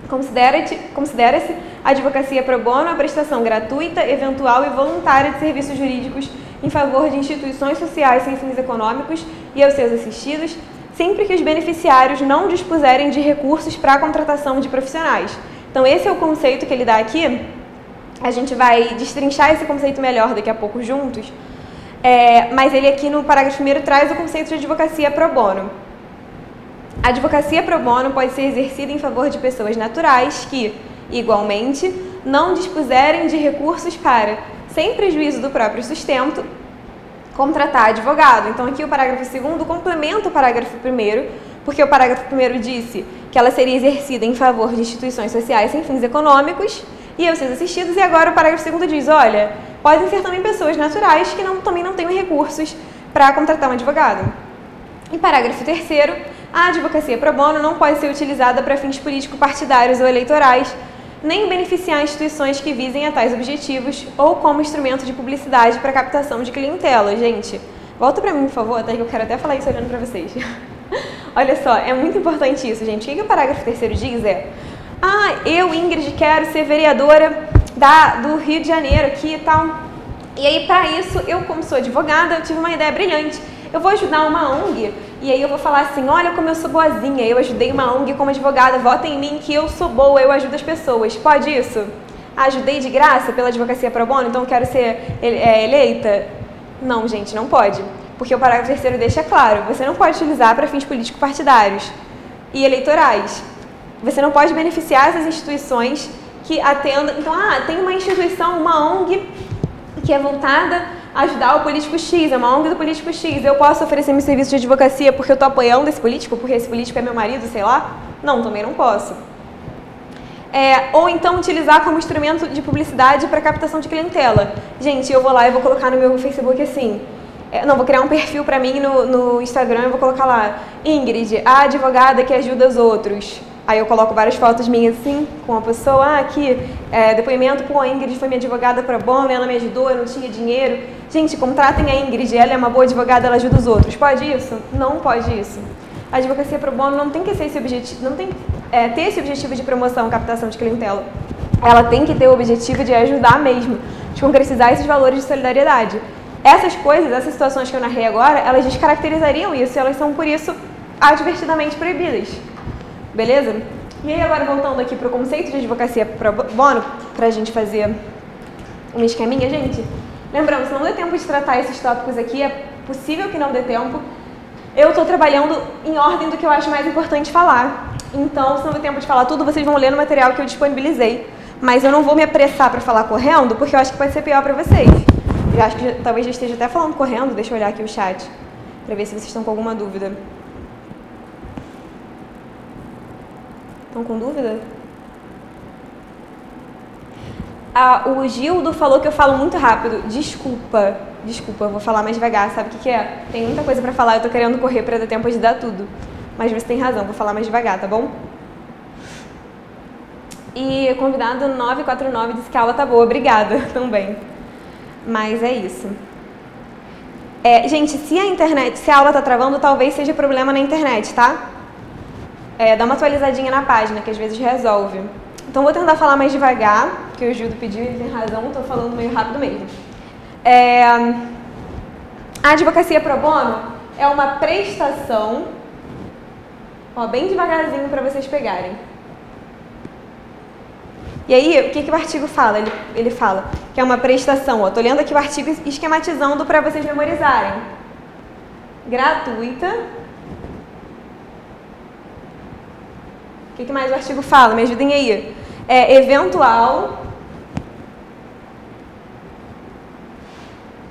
Considera-se a advocacia pro bono a prestação gratuita, eventual e voluntária de serviços jurídicos em favor de instituições sociais sem fins econômicos e aos seus assistidos, sempre que os beneficiários não dispuserem de recursos para a contratação de profissionais. Então, esse é o conceito que ele dá aqui. A gente vai destrinchar esse conceito melhor daqui a pouco juntos, mas ele aqui no parágrafo 1º traz o conceito de advocacia pro bono. A advocacia pro bono pode ser exercida em favor de pessoas naturais que, igualmente, não dispuserem de recursos para, sem prejuízo do próprio sustento, contratar advogado. Então, aqui o parágrafo 2º complementa o parágrafo 1º, porque o parágrafo 1º disse que ela seria exercida em favor de instituições sociais sem fins econômicos e aos seus assistidos, e agora o parágrafo 2º diz, olha, podem ser também pessoas naturais que também não tenham recursos para contratar um advogado. Em parágrafo 3º, a advocacia pro bono não pode ser utilizada para fins político-partidários ou eleitorais, nem beneficiar instituições que visem a tais objetivos ou como instrumento de publicidade para captação de clientela. Gente, volta para mim, por favor, até que eu quero até falar isso olhando para vocês. Olha só, é muito importante isso, gente. O que o parágrafo 3º diz é: eu, Ingrid, quero ser vereadora do Rio de Janeiro aqui e tal. E aí, para isso, eu, como sou advogada, eu tive uma ideia brilhante. Eu vou ajudar uma ONG e aí eu vou falar assim, olha como eu sou boazinha, eu ajudei uma ONG como advogada, votem em mim que eu sou boa, eu ajudo as pessoas. Pode isso? Ajudei de graça pela advocacia pro bono, então quero ser eleita? Não, gente, não pode. Porque o parágrafo 3º deixa claro, você não pode utilizar para fins político-partidários e eleitorais. Você não pode beneficiar essas instituições que atendam... Então, tem uma instituição, uma ONG, que é voltada a ajudar o político X, é uma ONG do político X. Eu posso oferecer meu serviço de advocacia porque eu estou apoiando esse político, porque esse político é meu marido, sei lá? Não, também não posso. Ou então utilizar como instrumento de publicidade para captação de clientela. Gente, eu vou lá e vou colocar no meu Facebook assim... Não, vou criar um perfil para mim no Instagram e vou colocar lá, Ingrid, a advogada que ajuda os outros. Aí eu coloco várias fotos minhas assim, com a pessoa, aqui, depoimento, pô, a Ingrid foi minha advogada pro bono, ela me ajudou, eu não tinha dinheiro. Gente, contratem a Ingrid, ela é uma boa advogada, ela ajuda os outros. Pode isso? Não pode isso. A advocacia pro bono não tem que ser esse objetivo, não tem ter esse objetivo de promoção, captação de clientela. Ela tem que ter o objetivo de ajudar mesmo, de concretizar esses valores de solidariedade. Essas coisas, essas situações que eu narrei agora, elas descaracterizariam isso e elas são, por isso, advertidamente proibidas. Beleza? E aí, agora voltando aqui para o conceito de advocacia pro bono, para a gente fazer uma esqueminha, gente. Lembrando, se não der tempo de tratar esses tópicos aqui, é possível que não dê tempo. Eu estou trabalhando em ordem do que eu acho mais importante falar. Então, se não der tempo de falar tudo, vocês vão ler no material que eu disponibilizei. Mas eu não vou me apressar para falar correndo, porque eu acho que pode ser pior para vocês. Eu acho que talvez já esteja até falando correndo, deixa eu olhar aqui o chat, para ver se vocês estão com alguma dúvida. Estão com dúvida? O Gildo falou que eu falo muito rápido. Desculpa, eu vou falar mais devagar, sabe o que é? Tem muita coisa para falar, eu tô querendo correr para dar tempo de dar tudo. Mas você tem razão, vou falar mais devagar, tá bom? E o convidado 949 disse que a aula tá boa, obrigada também. Mas é isso. Gente, se a aula tá travando, talvez seja problema na internet, tá? Dá uma atualizadinha na página, que às vezes resolve. Então, vou tentar falar mais devagar, porque o Gildo pediu, ele tem razão, estou falando meio rápido mesmo. A advocacia pro bono é uma prestação, bem devagarzinho para vocês pegarem. E aí, o que o artigo fala? Ele fala que é uma prestação, estou lendo aqui o artigo esquematizando para vocês memorizarem. Gratuita. O que mais o artigo fala? Me ajudem aí. Eventual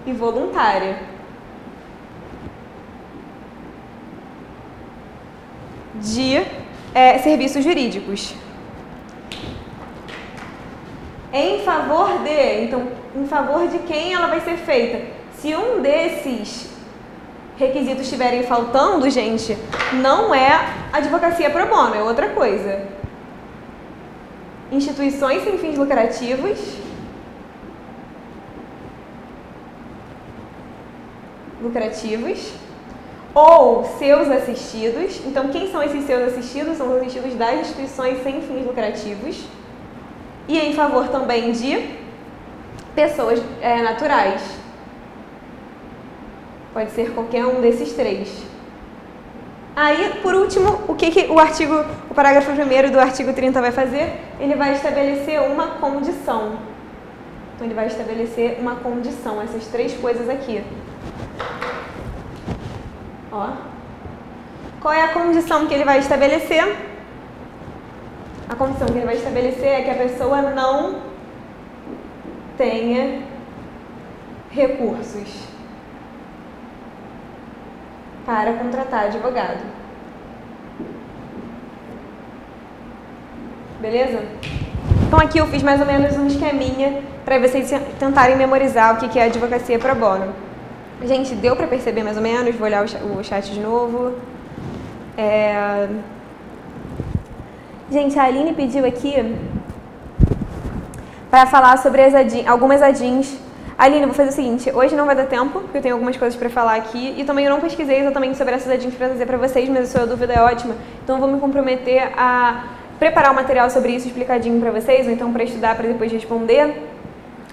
e voluntária. De serviços jurídicos. Em favor de, então, em favor de quem ela vai ser feita? Se um desses requisitos estiverem faltando, gente, não é advocacia pro bono, é outra coisa. Instituições sem fins lucrativos, ou seus assistidos. Então, quem são esses seus assistidos? São os assistidos das instituições sem fins lucrativos. E em favor também de pessoas naturais. Pode ser qualquer um desses três. Aí, por último, o que o parágrafo 1º do artigo 30 vai fazer? Ele vai estabelecer uma condição. Então, ele vai estabelecer uma condição, essas três coisas aqui. Qual é a condição que ele vai estabelecer? A condição que ele vai estabelecer é que a pessoa não tenha recursos para contratar advogado. Beleza? Então aqui eu fiz mais ou menos um esqueminha para vocês tentarem memorizar o que é advocacia pro bono. Gente, deu para perceber mais ou menos? Vou olhar o chat de novo. Gente, a Aline pediu aqui para falar sobre algumas ADINs. Aline, eu vou fazer o seguinte, hoje não vai dar tempo, porque eu tenho algumas coisas para falar aqui, e também eu não pesquisei exatamente sobre essas ADINs para trazer para vocês, mas a sua dúvida é ótima, então eu vou me comprometer a preparar um material sobre isso explicadinho para vocês, ou então para estudar, para depois responder.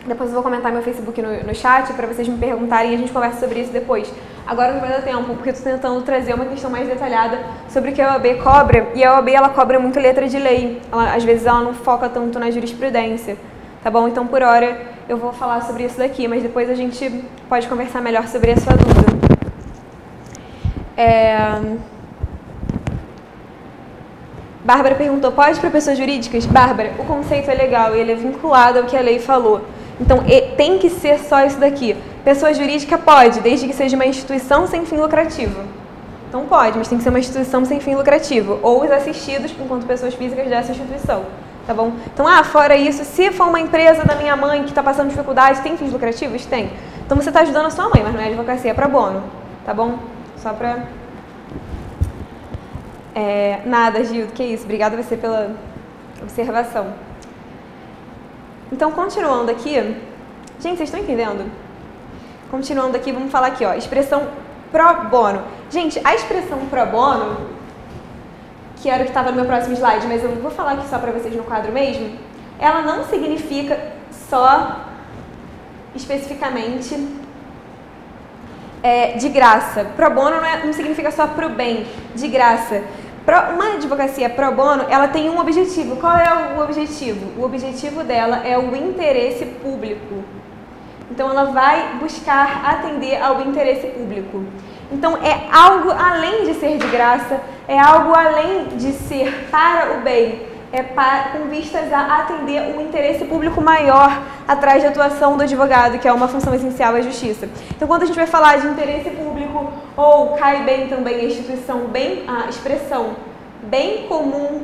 Depois eu vou comentar meu Facebook no chat para vocês me perguntarem e a gente conversa sobre isso depois. Agora não vai dar tempo, porque eu estou tentando trazer uma questão mais detalhada sobre o que a OAB cobra, e a OAB ela cobra muito letra de lei, às vezes ela não foca tanto na jurisprudência, tá bom? Então, por hora, eu vou falar sobre isso daqui, mas depois a gente pode conversar melhor sobre a sua dúvida. Bárbara perguntou, pode para pessoas jurídicas? Bárbara, o conceito é legal, ele é vinculado ao que a lei falou. Então, tem que ser só isso daqui. Pessoa jurídica pode, desde que seja uma instituição sem fim lucrativo. Então pode, mas tem que ser uma instituição sem fim lucrativo. Ou os assistidos enquanto pessoas físicas dessa instituição. Tá bom? Então, fora isso, se for uma empresa da minha mãe que está passando dificuldade, tem fins lucrativos? Tem. Então você está ajudando a sua mãe, mas não é advocacia, é pro bono. Tá bom? Só pra... Nada, Gildo, que isso. Obrigada a você pela observação. Então, continuando aqui... Gente, vocês estão entendendo? Continuando aqui, vamos falar aqui, ó, expressão pro bono. Gente, a expressão pro bono, que era o que estava no meu próximo slide, mas eu vou falar aqui só para vocês no quadro mesmo, ela não significa só, especificamente, de graça. Pro bono não significa só pro bem, de graça. Uma advocacia pro bono, ela tem um objetivo. Qual é o objetivo? O objetivo dela é o interesse público. Então, ela vai buscar atender ao interesse público. Então, é algo além de ser de graça, é algo além de ser para o bem, com vistas a atender um interesse público maior atrás da atuação do advogado, que é uma função essencial à justiça. Então, quando a gente vai falar de interesse público, ou cai bem também a expressão bem comum,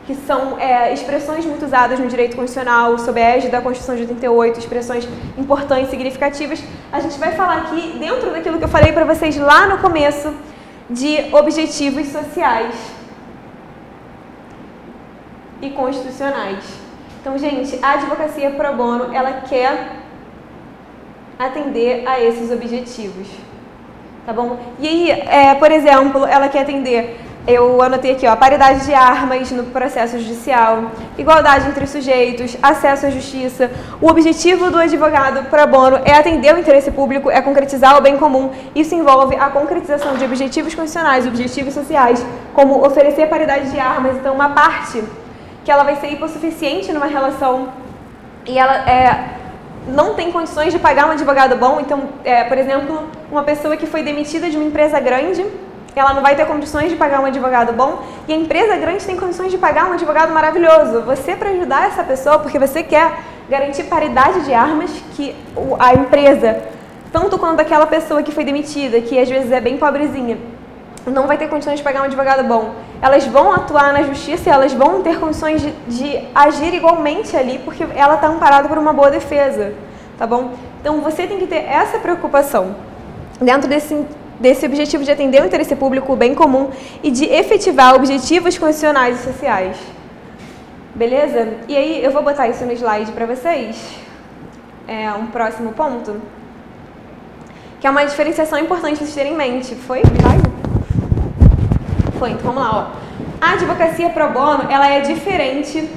que são expressões muito usadas no direito constitucional, sob a égide da Constituição de 88, expressões importantes, significativas, a gente vai falar aqui, dentro daquilo que eu falei para vocês lá no começo, de objetivos sociais e constitucionais. Então, gente, a advocacia pro bono, ela quer atender a esses objetivos, tá bom? E aí, por exemplo, ela quer atender... Eu anotei aqui, ó, paridade de armas no processo judicial, igualdade entre sujeitos, acesso à justiça. O objetivo do advogado pro bono é atender o interesse público, é concretizar o bem comum. Isso envolve a concretização de objetivos constitucionais, objetivos sociais, como oferecer paridade de armas. Então, uma parte que ela vai ser hipossuficiente numa relação e ela não tem condições de pagar um advogado bom. Então, por exemplo, uma pessoa que foi demitida de uma empresa grande, ela não vai ter condições de pagar um advogado bom, e a empresa grande tem condições de pagar um advogado maravilhoso. Você, para ajudar essa pessoa, porque você quer garantir paridade de armas, que a empresa, tanto quanto aquela pessoa que foi demitida, que às vezes é bem pobrezinha, não vai ter condições de pagar um advogado bom, elas vão atuar na justiça e elas vão ter condições de agir igualmente ali, porque ela está amparada por uma boa defesa, tá bom? Então, você tem que ter essa preocupação dentro desse objetivo de atender o interesse público, o bem comum, e de efetivar objetivos constitucionais e sociais. Beleza? E aí, eu vou botar isso no slide para vocês. Um próximo ponto, que é uma diferenciação importante para vocês terem em mente. Foi? Foi, então vamos lá, ó. A advocacia pro bono, ela é diferente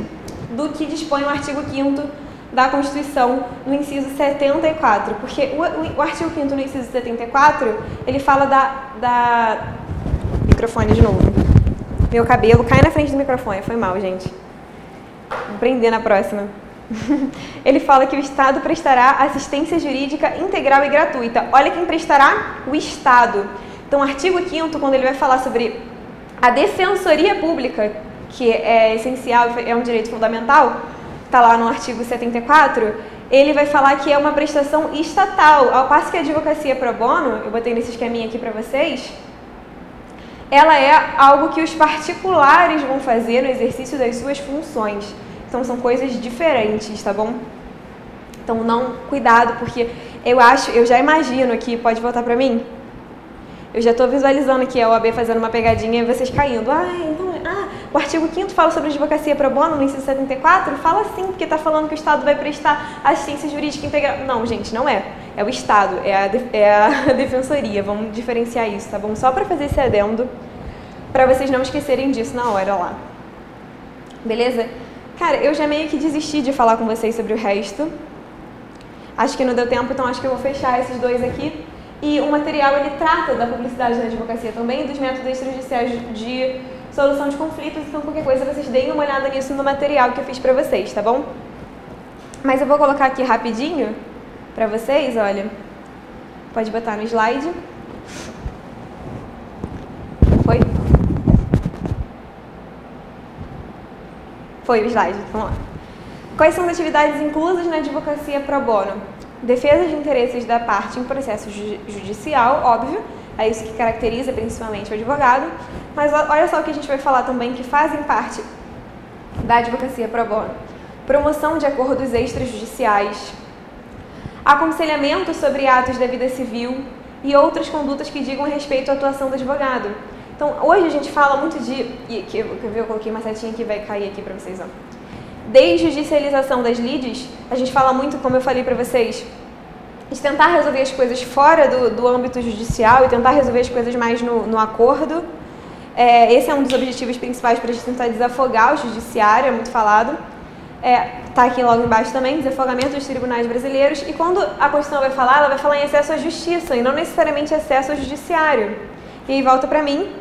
do que dispõe o artigo 5º da Constituição, no inciso 74, porque o artigo 5º no inciso 74, ele fala da... Microfone de novo. Meu cabelo cai na frente do microfone, foi mal, gente. Vou prender na próxima. Ele fala que o Estado prestará assistência jurídica integral e gratuita. Olha quem prestará? O Estado. Então, o artigo 5º, quando ele vai falar sobre a defensoria pública, que é essencial, é um direito fundamental, está lá no artigo 74, ele vai falar que é uma prestação estatal. Ao passo que a advocacia pro bono, eu botei nesse esqueminha aqui para vocês, ela é algo que os particulares vão fazer no exercício das suas funções. Então, são coisas diferentes, tá bom? Então, cuidado, porque eu já imagino aqui, pode voltar para mim? Eu já estou visualizando aqui a OAB fazendo uma pegadinha e vocês caindo. O artigo 5º fala sobre advocacia pro bono no inciso 74? Fala sim, porque está falando que o Estado vai prestar assistência jurídica integral. Não, gente, não é. É o Estado, é a defensoria. Vamos diferenciar isso, tá bom? Só para fazer esse adendo, para vocês não esquecerem disso na hora lá. Beleza? Cara, eu já meio que desisti de falar com vocês sobre o resto. Acho que não deu tempo, então acho que eu vou fechar esses dois aqui. E o material, ele trata da publicidade na advocacia também e dos métodos extrajudiciais de solução de conflitos, então qualquer coisa vocês deem uma olhada nisso no material que eu fiz pra vocês, tá bom? Mas eu vou colocar aqui rapidinho pra vocês, olha. Pode botar no slide. Foi? Foi o slide, vamos lá. Quais são as atividades inclusas na advocacia pro bono? Defesa de interesses da parte em processo judicial, óbvio, é isso que caracteriza principalmente o advogado, mas olha só o que a gente vai falar também que fazem parte da advocacia pro bono. Promoção de acordos extrajudiciais, aconselhamento sobre atos da vida civil e outras condutas que digam respeito à atuação do advogado. Então, hoje a gente fala muito de... eu coloquei uma setinha que vai cair aqui para vocês, ó. Desjudicialização das lides, a gente fala muito, como eu falei para vocês, de tentar resolver as coisas fora do âmbito judicial e tentar resolver as coisas mais no acordo. Esse é um dos objetivos principais para a gente tentar desafogar o judiciário, é muito falado. Tá aqui logo embaixo também, desafogamento dos tribunais brasileiros. E quando a Constituição vai falar, ela vai falar em acesso à justiça e não necessariamente acesso ao judiciário. E aí volta para mim,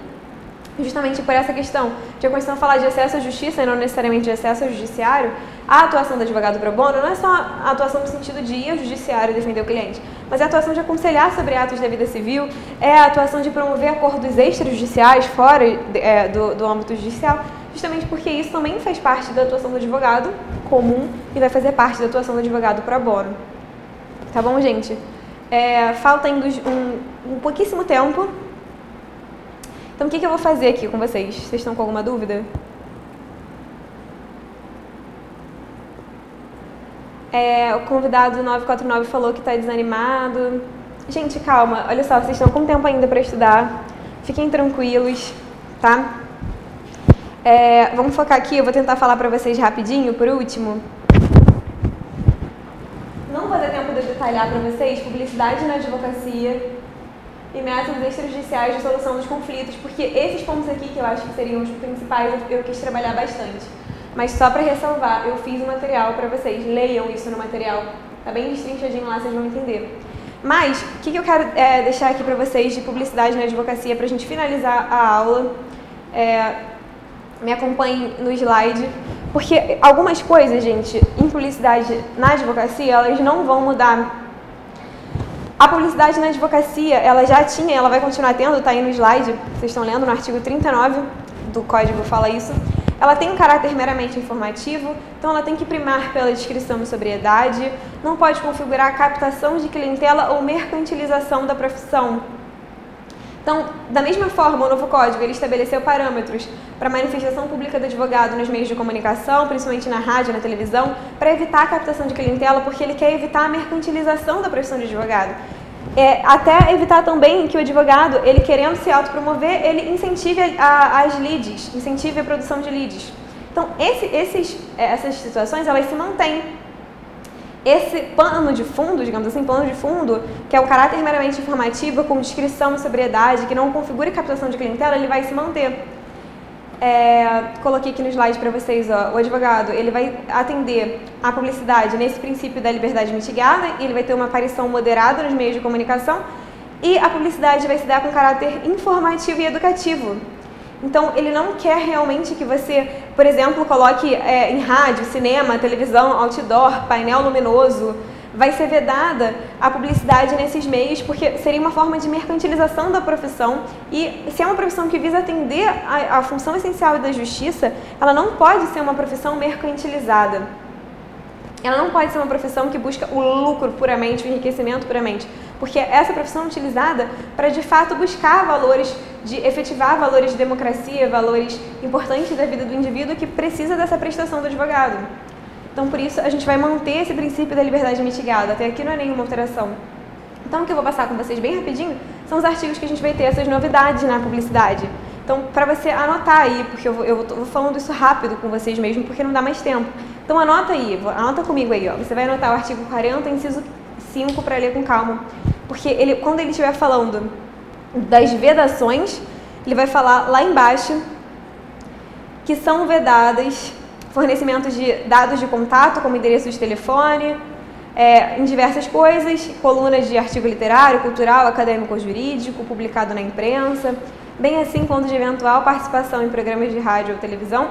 justamente por essa questão de a Constituição falar de acesso à justiça e não necessariamente de acesso ao judiciário. A atuação do advogado pro bono não é só a atuação no sentido de ir ao judiciário e defender o cliente, mas é a atuação de aconselhar sobre atos da vida civil, é a atuação de promover acordos extrajudiciais fora do âmbito judicial, justamente porque isso também faz parte da atuação do advogado comum e vai fazer parte da atuação do advogado pro bono. Tá bom, gente? Falta ainda um pouquíssimo tempo. Então, o que eu vou fazer aqui com vocês? Vocês estão com alguma dúvida? O convidado 949 falou que está desanimado. Gente, calma. Olha só, vocês estão com tempo ainda para estudar. Fiquem tranquilos, tá? Vamos focar aqui. Eu vou tentar falar para vocês rapidinho, por último. Não vou dar tempo de detalhar para vocês publicidade na advocacia e métodos extrajudiciais de solução dos conflitos, porque esses pontos aqui que eu acho que seriam os principais, eu quis trabalhar bastante. Mas só para ressalvar, eu fiz um material para vocês, leiam isso no material, tá bem destrinchadinho lá, vocês vão entender. Mas, o que eu quero deixar aqui para vocês de publicidade na advocacia, para a gente finalizar a aula, me acompanhem no slide, porque algumas coisas, gente, em publicidade na advocacia, elas não vão mudar. A publicidade na advocacia, ela já tinha, ela vai continuar tendo, tá aí no slide, vocês estão lendo, no artigo 39 do Código fala isso. Ela tem um caráter meramente informativo, então ela tem que primar pela descrição e sobriedade, não pode configurar a captação de clientela ou mercantilização da profissão. Então, da mesma forma, o novo Código ele estabeleceu parâmetros para manifestação pública do advogado nos meios de comunicação, principalmente na rádio e na televisão, para evitar a captação de clientela, porque ele quer evitar a mercantilização da profissão de advogado. Até evitar também que o advogado, ele querendo se autopromover, ele incentive as leads, incentive a produção de leads. Então, essas situações, elas se mantêm. Esse pano de fundo, digamos assim, plano de fundo, que é o caráter meramente informativo, com descrição e sobriedade, que não configura captação de clientela, ele vai se manter. Coloquei aqui no slide para vocês, ó, o advogado, ele vai atender a publicidade nesse princípio da liberdade mitigada, e ele vai ter uma aparição moderada nos meios de comunicação, e a publicidade vai se dar com caráter informativo e educativo. Então, ele não quer realmente que você, por exemplo, coloque em rádio, cinema, televisão, outdoor, painel luminoso. Vai ser vedada a publicidade nesses meios, porque seria uma forma de mercantilização da profissão. E se é uma profissão que visa atender a função essencial da justiça, ela não pode ser uma profissão mercantilizada. Ela não pode ser uma profissão que busca o lucro puramente, o enriquecimento puramente, porque essa profissão é utilizada para, de fato, buscar valores, efetivar valores de democracia, valores importantes da vida do indivíduo que precisa dessa prestação do advogado. Então, por isso, a gente vai manter esse princípio da liberdade mitigada. Até aqui não é nenhuma alteração. Então, o que eu vou passar com vocês bem rapidinho são os artigos que a gente vai ter essas novidades na publicidade. Então, para você anotar aí, porque eu vou falando isso rápido com vocês mesmo, porque não dá mais tempo. Então, anota aí, anota comigo aí, ó. Você vai anotar o artigo 40, inciso 5, para ler com calma. Porque quando ele estiver falando das vedações, ele vai falar lá embaixo que são vedadas fornecimento de dados de contato, como endereço de telefone, em diversas coisas, colunas de artigo literário, cultural, acadêmico ou jurídico, publicado na imprensa, bem assim quanto de eventual participação em programas de rádio ou televisão,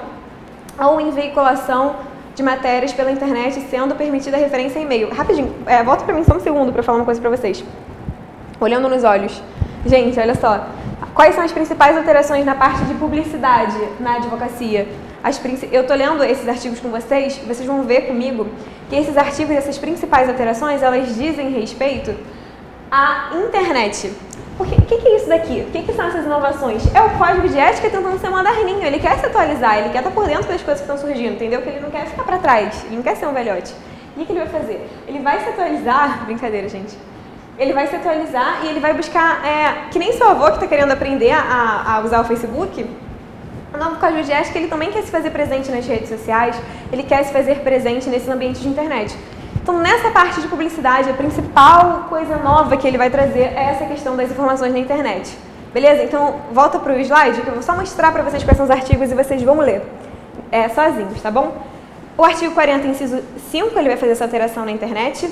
ou em veiculação de matérias pela internet, sendo permitida a referência em e-mail. Rapidinho, volta para mim só um segundo para falar uma coisa para vocês. Olhando nos olhos. Gente, olha só. Quais são as principais alterações na parte de publicidade na advocacia? Eu estou lendo esses artigos com vocês, vocês vão ver comigo que esses artigos, essas principais alterações, elas dizem respeito à internet. Porque o que é isso daqui? O que são essas inovações? É o código de ética tentando ser moderninho, ele quer se atualizar, ele quer estar por dentro das coisas que estão surgindo, entendeu? Que ele não quer ficar para trás, ele não quer ser um velhote. E o que ele vai fazer? Ele vai se atualizar, brincadeira, gente. Ele vai se atualizar e ele vai buscar, que nem seu avô que está querendo aprender a usar o Facebook, o novo código de ética, ele também quer se fazer presente nas redes sociais, ele quer se fazer presente nesses ambientes de internet. Então, nessa parte de publicidade, a principal coisa nova que ele vai trazer é essa questão das informações na internet. Beleza? Então, volta para o slide, que eu vou só mostrar para vocês quais são os artigos e vocês vão ler sozinhos, tá bom? O artigo 40, inciso 5, ele vai fazer essa alteração na internet.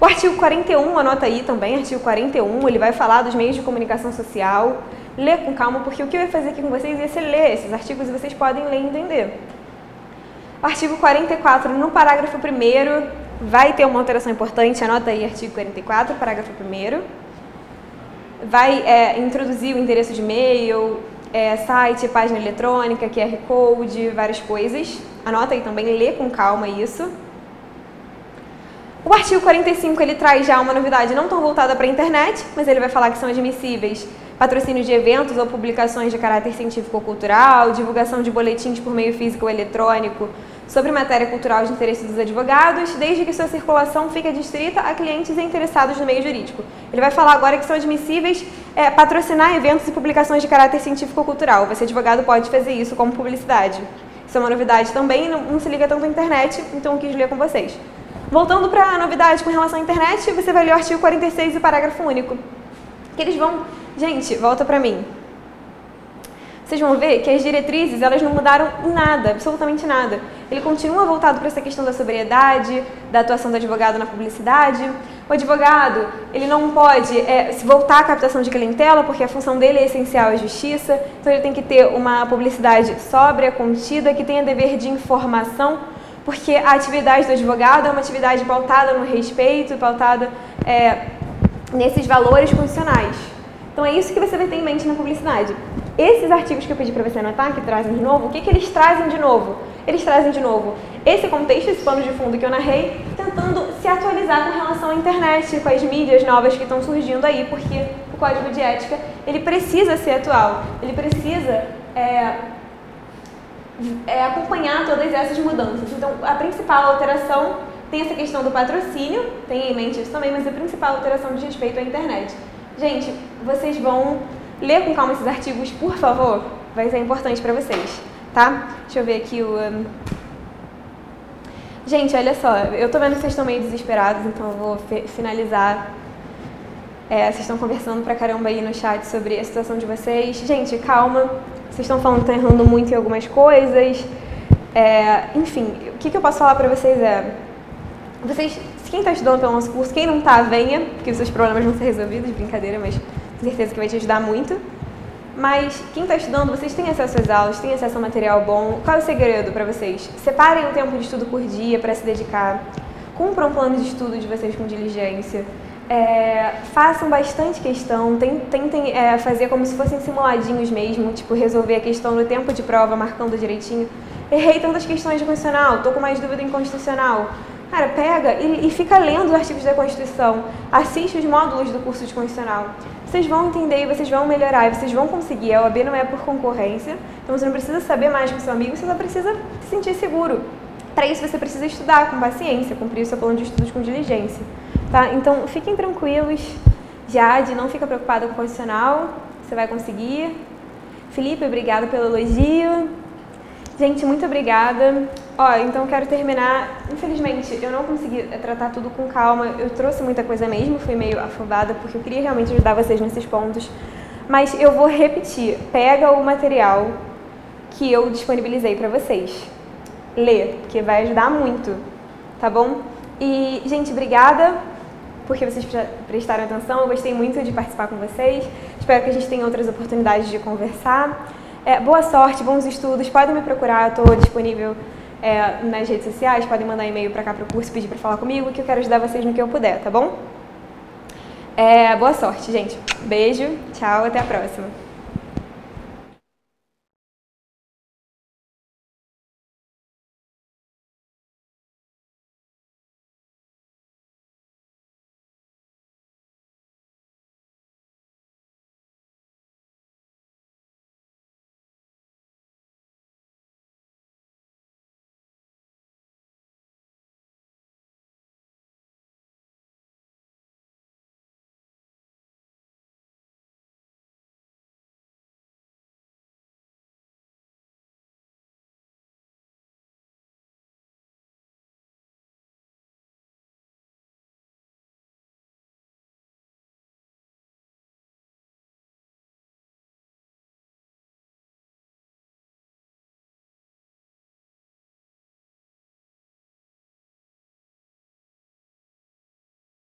O artigo 41, anota aí também, artigo 41, ele vai falar dos meios de comunicação social. Lê com calma, porque o que eu ia fazer aqui com vocês é ser ler esses artigos e vocês podem ler e entender. O artigo 44, no parágrafo 1º, vai ter uma alteração importante, anota aí artigo 44, parágrafo 1º. Vai introduzir o endereço de e-mail, site, página eletrônica, QR Code, várias coisas. Anota aí também, lê com calma isso. O artigo 45, ele traz já uma novidade não tão voltada para a internet, mas ele vai falar que são admissíveis patrocínio de eventos ou publicações de caráter científico ou cultural, divulgação de boletins por meio físico ou eletrônico sobre matéria cultural de interesse dos advogados, desde que sua circulação fique adstrita a clientes e interessados no meio jurídico. Ele vai falar agora que são admissíveis patrocinar eventos e publicações de caráter científico ou cultural. Você, advogado, pode fazer isso como publicidade. Isso é uma novidade também, não se liga tanto à internet, então eu quis ler com vocês. Voltando para a novidade com relação à internet, você vai ler o artigo 46 e o parágrafo único. Que eles vão... Gente, volta para mim. Vocês vão ver que as diretrizes, elas não mudaram em nada, absolutamente nada. Ele continua voltado para essa questão da sobriedade, da atuação do advogado na publicidade. O advogado, ele não pode se voltar à captação de clientela, porque a função dele é essencial à justiça. Então ele tem que ter uma publicidade sóbria, contida, que tenha dever de informação, porque a atividade do advogado é uma atividade pautada no respeito, pautada nesses valores constitucionais. Então é isso que você vai ter em mente na publicidade. Esses artigos que eu pedi para você anotar, que trazem de novo, o que eles trazem de novo? Eles trazem de novo esse contexto, esse pano de fundo que eu narrei, tentando se atualizar com relação à internet, com as mídias novas que estão surgindo aí, porque o Código de Ética, ele precisa ser atual, ele precisa acompanhar todas essas mudanças. Então, a principal alteração tem essa questão do patrocínio, tenha em mente isso também, mas a principal alteração diz respeito à internet. Gente, vocês vão ler com calma esses artigos, por favor, vai ser importante para vocês, tá? Deixa eu ver aqui o... Gente, olha só, eu tô vendo que vocês estão meio desesperados, então eu vou finalizar. Vocês estão conversando pra caramba aí no chat sobre a situação de vocês. Gente, calma, vocês estão falando que estão errando muito em algumas coisas. Enfim, o que eu posso falar pra vocês quem está estudando pelo nosso curso, quem não está, venha, porque os seus problemas vão ser resolvidos, brincadeira, mas tenho certeza que vai te ajudar muito. Mas quem está estudando, vocês têm acesso às aulas, têm acesso a material bom. Qual é o segredo para vocês? Separem um tempo de estudo por dia para se dedicar. Cumpram um plano de estudo de vocês com diligência. Façam bastante questão, tentem fazer como se fossem simuladinhos mesmo, tipo resolver a questão no tempo de prova, marcando direitinho. Errei tantas questões de constitucional, estou com mais dúvida em constitucional. Cara, pega e fica lendo os artigos da Constituição, assiste os módulos do curso de Constitucional. Vocês vão entender e vocês vão melhorar e vocês vão conseguir. A OAB não é por concorrência, então você não precisa saber mais que o seu amigo, você só precisa se sentir seguro. Para isso você precisa estudar com paciência, cumprir o seu plano de estudos com diligência. Tá? Então fiquem tranquilos, Jade, não fica preocupada com o Constitucional, você vai conseguir. Felipe, obrigada pelo elogio. Gente, muito obrigada. Então eu quero terminar. Infelizmente, eu não consegui tratar tudo com calma. Eu trouxe muita coisa mesmo, fui meio afobada, porque eu queria realmente ajudar vocês nesses pontos. Mas eu vou repetir. Pega o material que eu disponibilizei para vocês. Lê, porque vai ajudar muito, tá bom? E, gente, obrigada porque vocês prestaram atenção. Eu gostei muito de participar com vocês. Espero que a gente tenha outras oportunidades de conversar. Boa sorte, bons estudos. Podem me procurar, eu estou disponível nas redes sociais. Podem mandar e-mail para cá para o curso, pedir para falar comigo, que eu quero ajudar vocês no que eu puder, tá bom? Boa sorte, gente. Beijo, tchau, até a próxima.